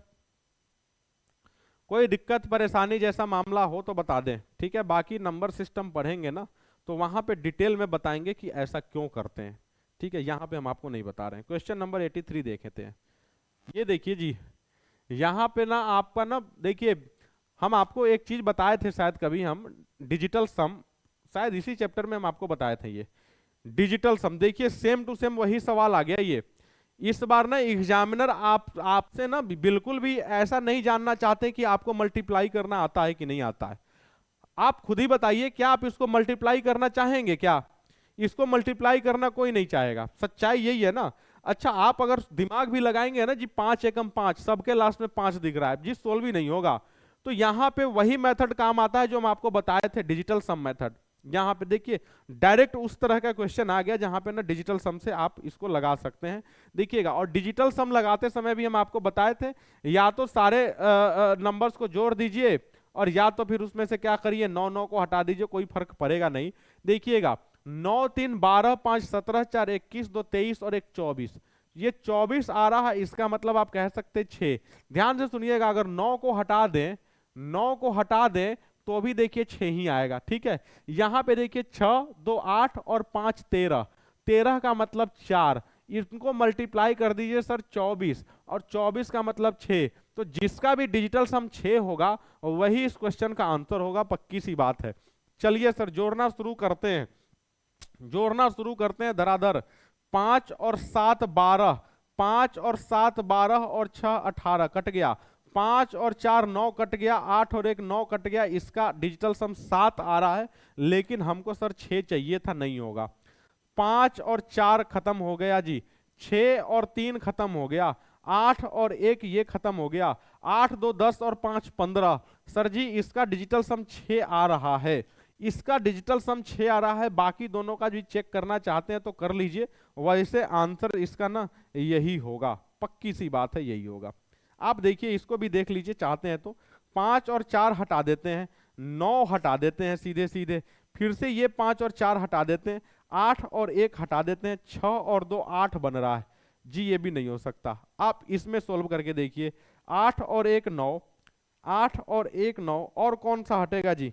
कोई दिक्कत परेशानी जैसा मामला हो तो बता दें। ठीक है, बाकी नंबर सिस्टम पढ़ेंगे ना तो वहां पे डिटेल में बताएंगे कि ऐसा क्यों करते हैं। ठीक है, यहां पे हम आपको नहीं बता रहे हैं। क्वेश्चन नंबर 83 देखे थे। ये देखिए जी, यहां पे ना आपका ना देखिए, हम आपको एक चीज बताए थे शायद कभी, हम डिजिटल सम, शायद इसी चैप्टर में हम आपको बताए थे ये डिजिटल सम। देखिए सेम टू सेम वही सवाल आ गया ये। इस बार ना एग्जामिनर आपसे ना बिल्कुल भी ऐसा नहीं जानना चाहते कि आपको मल्टीप्लाई करना आता है कि नहीं आता है। आप खुद ही बताइए, क्या आप इसको मल्टीप्लाई करना चाहेंगे? क्या इसको मल्टीप्लाई करना कोई नहीं चाहेगा, सच्चाई यही है ना। अच्छा आप अगर दिमाग भी लगाएंगे ना जी, 5 एकम 5, सबके लास्ट में 5 दिख रहा है जी, सोल्व ही नहीं होगा। तो यहां पे वही मेथड काम आता है जो हम आपको बताए थे, डिजिटल सम मेथड। यहां पे देखिए डायरेक्ट उस तरह का क्वेश्चन आ गया जहां पे ना डिजिटल सम से आप इसको लगा सकते हैं। देखिएगा, और डिजिटल सम लगाते समय भी हम आपको बताए थे, या तो सारे नंबर्स को जोड़ दीजिए और या तो फिर उसमें से क्या करिए, 9 9 को हटा दीजिए, कोई फर्क पड़ेगा नहीं। देखिएगा 9 3 12 5 17 4 21 2 23 और 1 24, ये 24 आ रहा है। इसका मतलब आप कह सकते हैं 6। ध्यान से सुनिएगा, अगर 9 को हटा दें, 9 को हटा दें तो भी देखिए 6 ही आएगा। ठीक है, यहां पे देखिए 6 2 8 और 5 13, 13 का मतलब 4। इनको मल्टीप्लाई कर दीजिए सर 24, और 24 का मतलब 6। तो जिसका भी डिजिटल सम 6 होगा वही इस क्वेश्चन का आंसर होगा, पक्की सी बात है। चलिए सर जोड़ना शुरू करते हैं, जोड़ना शुरू करते हैं धराधर। 5 और 7 12, 5 और 7 12 और 6 18, कट गया। 5 और 4 9 कट गया, 8 और 1 9 कट गया। इसका डिजिटल सम 7 आ रहा है, लेकिन हमको सर 6 चाहिए था, नहीं होगा। 5 और 4 खत्म हो गया जी, 6 और 3 खत्म हो गया, 8 और 1 ये खत्म हो गया, 8 2 10 और 5 15। सर जी इसका डिजिटल सम 6 आ रहा है। इसका डिजिटल सम 6 आ रहा है, बाकी दोनों का भी चेक करना चाहते हैं तो कर लीजिए, वैसे आंसर इसका ना यही होगा, पक्की सी बात है यही होगा। आप देखिए इसको भी देख लीजिए चाहते हैं तो, 5 और 4 हटा देते हैं, 9 हटा देते हैं सीधे सीधे, फिर से ये 5 और 4 हटा देते हैं, 8 और 1 हटा देते हैं, 6 और 2 8 बन रहा है जी, ये भी नहीं हो सकता। आप इसमें सोल्व करके देखिए, 8 और 1 9, 8 और 1 9, और कौन सा हटेगा जी,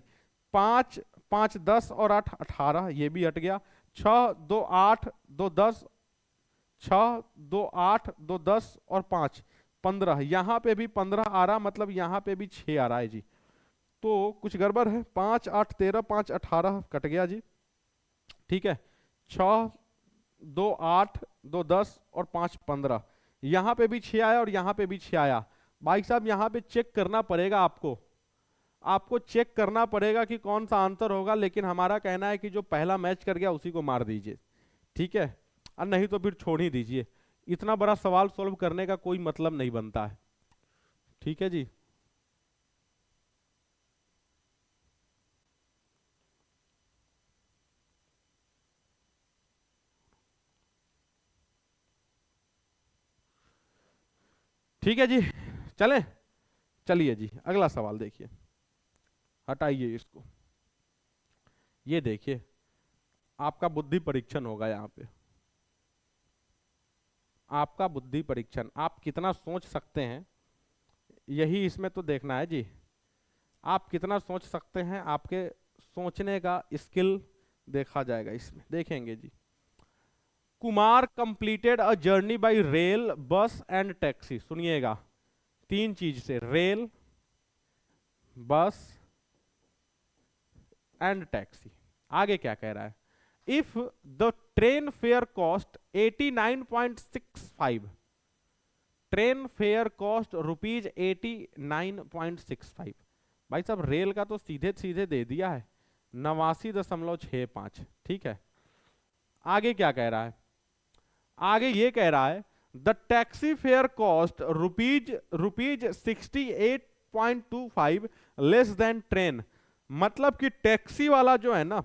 5 5 10 और 8 18, ये भी हट गया, 6 2 8 2 10, 6 2 8 2 10 और 5 15, यहां पे भी 15 आ रहा, मतलब यहां पे भी 6 आ रहा है जी, तो कुछ गड़बड़ है। 5 8 13, 5 18 कट गया जी, ठीक है, 6 2 8 2 10 और 5 15, यहां पे भी 6 आया और यहां पे भी 6 आया। भाई साहब यहां पे चेक करना पड़ेगा आपको, आपको चेक करना पड़ेगा कि कौन सा आंसर होगा, लेकिन हमारा कहना है कि जो पहला मैच कर गया उसी को मार दीजिए, ठीक है, और नहीं तो फिर छोड़ ही दीजिए, इतना बड़ा सवाल सॉल्व करने का कोई मतलब नहीं बनता है, ठीक है जी। ठीक है जी, चलें, चलिए जी अगला सवाल देखिए, हटाइए इसको, ये देखिए आपका बुद्धि परीक्षण होगा यहाँ पे, आपका बुद्धि परीक्षण, आप कितना सोच सकते हैं यही इसमें तो देखना है जी, आप कितना सोच सकते हैं, आपके सोचने का स्किल देखा जाएगा इसमें, देखेंगे जी। Kumar completed a journey by rail, bus and taxi, सुनिएगा 3 चीज से, रेल, बस एंड टैक्सी। आगे क्या कह रहा है, if the train fair cost 89.65, train fair cost rupees 89.65, भाई साहब रेल का तो सीधे सीधे दे दिया है 89.65, ठीक है। आगे क्या कह रहा है, आगे ये कह रहा है the taxi fare cost rupees 68.25 less than train, मतलब कि टैक्सी वाला जो है ना,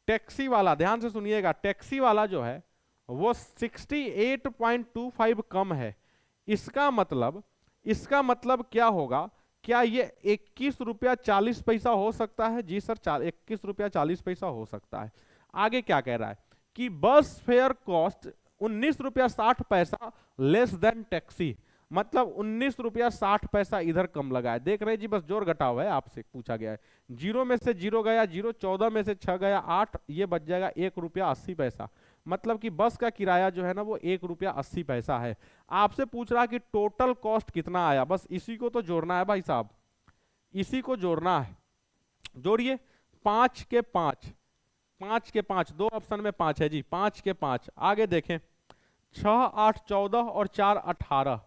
टैक्सी वाला ध्यान से सुनिएगा, टैक्सी वाला जो है वो 68.25 कम है, इसका मतलब क्या होगा, क्या ये 21 रुपया 40 पैसा हो सकता है, जी सर 21 रुपया 40 पैसा हो सकता है। आगे क्या कह रहा है कि बस फेयर कॉस्ट 19 रुपया 60 पैसा लेस देन टैक्सी, मतलब 19 रुपया 60 पैसा इधर कम लगा है, देख रहे जी, बस जोड़ घटाव है, आपसे पूछा गया है, 0 में से 0 गया 0, 14 में से 6 गया 8, ये बच जाएगा 1 रुपया 80 पैसा, मतलब कि बस का किराया जो है ना वो 1 रुपया 80 पैसा है। आपसे पूछ रहा कि टोटल कॉस्ट कितना आया, बस इसी को तो जोड़ना है भाई साहब, इसी को जोड़ना है, जोड़िए 5 के 5, 5 के 5, 2 ऑप्शन में 5 है जी, 5 के 5, आगे देखें 6 8 14 और 4 18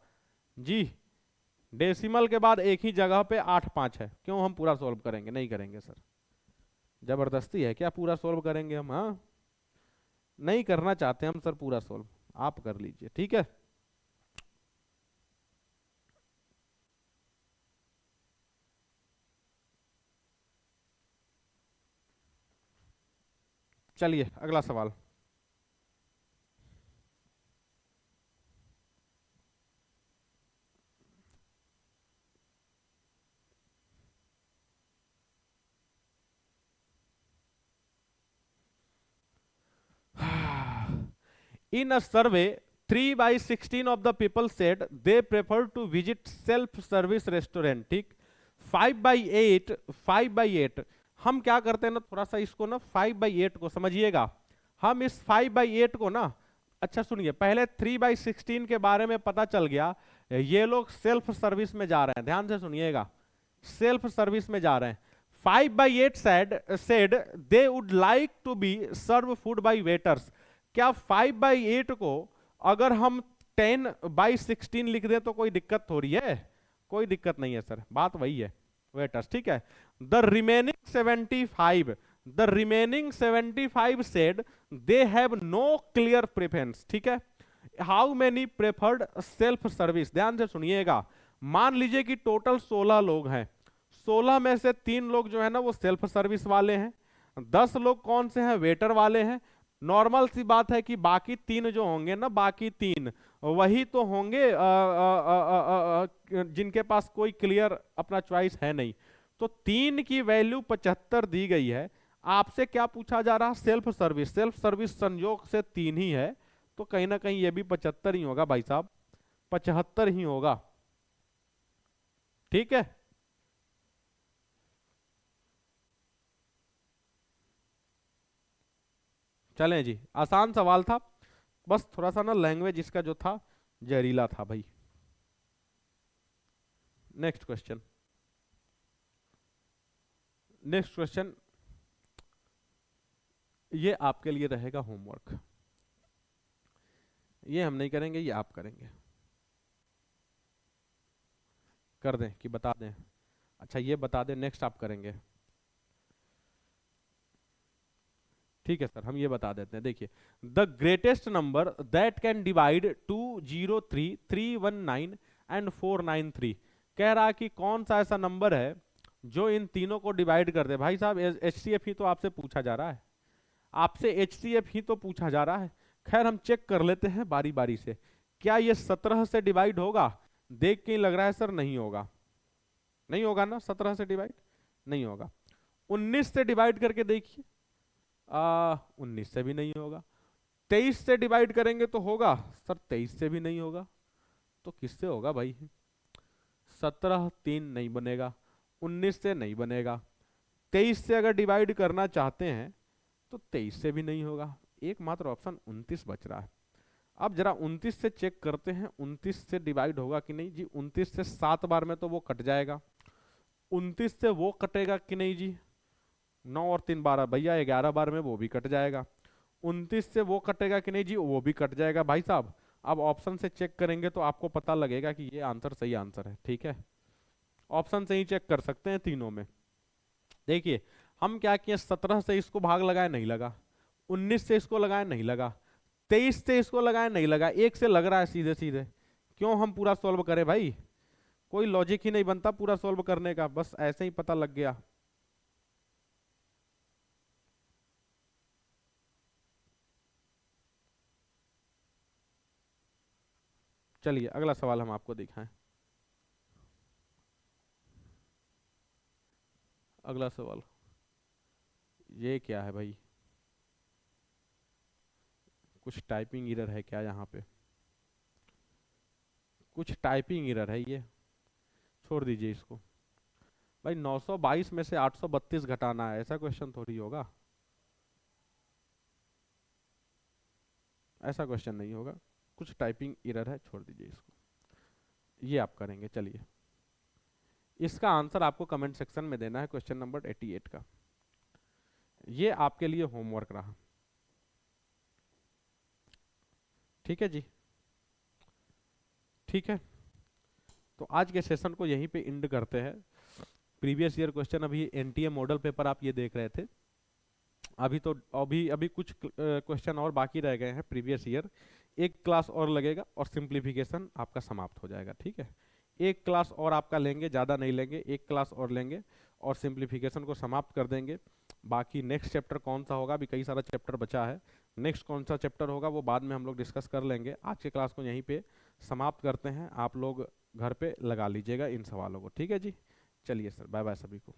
जी, डेसिमल के बाद एक ही जगह पे 8 5 है, क्यों हम पूरा सॉल्व करेंगे, नहीं करेंगे सर, जबरदस्ती है क्या पूरा सॉल्व करेंगे हम, हाँ नहीं करना चाहते हम सर पूरा सॉल्व, आप कर लीजिए, ठीक है। चलिए अगला सवाल, in a survey 3/16 of the people said they prefer to visit self service restaurant, ठीक, 5/8 हम क्या करते हैं ना, थोड़ा सा इसको ना 5/8 को समझिएगा, हम इस 5/8 को ना, अच्छा सुनिए, पहले 3/16 के बारे में पता चल गया, ये लोग सेल्फ सर्विस में जा रहे हैं, ध्यान से सुनिएगा, सेल्फ सर्विस में जा रहे हैं। 5/8 said they would like to be served food by waiters, क्या 5/8 को अगर हम 10/16 लिख दें तो कोई दिक्कत थोड़ी है, कोई दिक्कत नहीं है सर, बात वही है, वेटर्स, ठीक है। The remaining 75 said they have no clear preference, ठीक है। How many preferred self service, ध्यान से सुनिएगा, मान लीजिए कि टोटल 16 लोग हैं, 16 में से 3 लोग जो है ना वो सेल्फ सर्विस वाले हैं, 10 लोग कौन से हैं, वेटर वाले हैं। नॉर्मल सी बात है कि बाकी 3 जो होंगे ना, बाकी 3 वही तो होंगे जिनके पास कोई क्लियर अपना चॉइस है नहीं। तो 3 की वैल्यू 75 दी गई है। आपसे क्या पूछा जा रहा, सेल्फ सर्विस। सेल्फ सर्विस संयोग से 3 ही है, तो कहीं ना कहीं ये भी 75 ही होगा भाई साहब, 75 ही होगा। ठीक है, चलें जी, आसान सवाल था, बस थोड़ा सा ना लैंग्वेज इसका जो था जहरीला था भाई। नेक्स्ट क्वेश्चन, नेक्स्ट क्वेश्चन ये आपके लिए रहेगा होमवर्क। ये हम नहीं करेंगे, ये आप करेंगे। कर दें कि बता दें? अच्छा ये बता दें, नेक्स्ट आप करेंगे। ठीक है सर, हम ये बता देते हैं। देखिए, the greatest number that can divide 203 319 and 493। कह रहा है कि कौन सा ऐसा नंबर है जो इन तीनों को डिवाइड कर दे। भाई साहब एचसीएफ ही तो आपसे पूछा जा रहा है, आपसे एचसीएफ ही तो पूछा जा रहा है। खैर हम चेक कर लेते हैं बारी बारी से। क्या ये 17 से डिवाइड होगा? देख के ही लग रहा है सर नहीं होगा, नहीं होगा ना, 17 से डिवाइड नहीं होगा। 19 से डिवाइड करके देखिए, 19 से भी नहीं होगा। 23 से डिवाइड करेंगे तो होगा सर, 23 से भी नहीं होगा। तो किससे होगा भाई? 17 3 नहीं बनेगा, 19 से नहीं बनेगा। 23 से अगर डिवाइड करना चाहते हैं तो 23 से भी नहीं होगा। एकमात्र ऑप्शन 29 बच रहा है। अब जरा 29 से चेक करते हैं, 29 से डिवाइड होगा कि नहीं जी। 29 से 7 बार में तो वो कट जाएगा। 29 से वो कटेगा कि नहीं जी? 9 और 3 12 भैया, 11 बार में वो भी कट जाएगा। 29 से वो कटेगा कि नहीं जी? वो भी कट जाएगा भाई साहब। अब ऑप्शन से चेक करेंगे तो आपको पता लगेगा कि ये आंसर सही आंसर है। ठीक है, ऑप्शन से ही चेक कर सकते हैं तीनों में। देखिए हम क्या किए, 17 से इसको भाग लगाए नहीं लगा, 19 से इसको लगाए नहीं लगा, 23 से इसको लगाए नहीं लगा, एक से लग रहा है सीधे सीधे। क्यों हम पूरा सॉल्व करें भाई? कोई लॉजिक ही नहीं बनता पूरा सॉल्व करने का, बस ऐसे ही पता लग गया। चलिए अगला सवाल हम आपको दिखाएं। अगला सवाल ये क्या है भाई? कुछ टाइपिंग एरर है क्या यहाँ पे? कुछ टाइपिंग एरर है ये, छोड़ दीजिए इसको। भाई 922 में से 832 घटाना है, ऐसा क्वेश्चन थोड़ी होगा, ऐसा क्वेश्चन नहीं होगा। कुछ टाइपिंग एरर है, छोड़ दीजिए इसको। ये आप करेंगे। चलिए इसका आंसर आपको कमेंट सेक्शन में देना है, क्वेश्चन नंबर 88 का। ये आपके लिए होमवर्क रहा। ठीक है जी, ठीक है। तो आज के सेशन को यहीं पे एंड करते हैं। प्रीवियस ईयर क्वेश्चन, अभी एनटीए मॉडल पेपर आप ये देख रहे थे। अभी तो अभी अभी कुछ क्वेश्चन और बाकी रह गए हैं प्रीवियस ईयर। एक क्लास और लगेगा और सिंप्लीफिकेशन आपका समाप्त हो जाएगा। ठीक है, एक क्लास और आपका लेंगे, ज़्यादा नहीं लेंगे, एक क्लास और लेंगे और सिंप्लीफिकेशन को समाप्त कर देंगे। बाकी नेक्स्ट चैप्टर कौन सा होगा, अभी कई सारा चैप्टर बचा है। नेक्स्ट कौन सा चैप्टर होगा वो बाद में हम लोग डिस्कस कर लेंगे। आज के क्लास को यहीं पे समाप्त करते हैं। आप लोग घर पे लगा लीजिएगा इन सवालों को। ठीक है जी, चलिए सर, बाय बाय सभी को।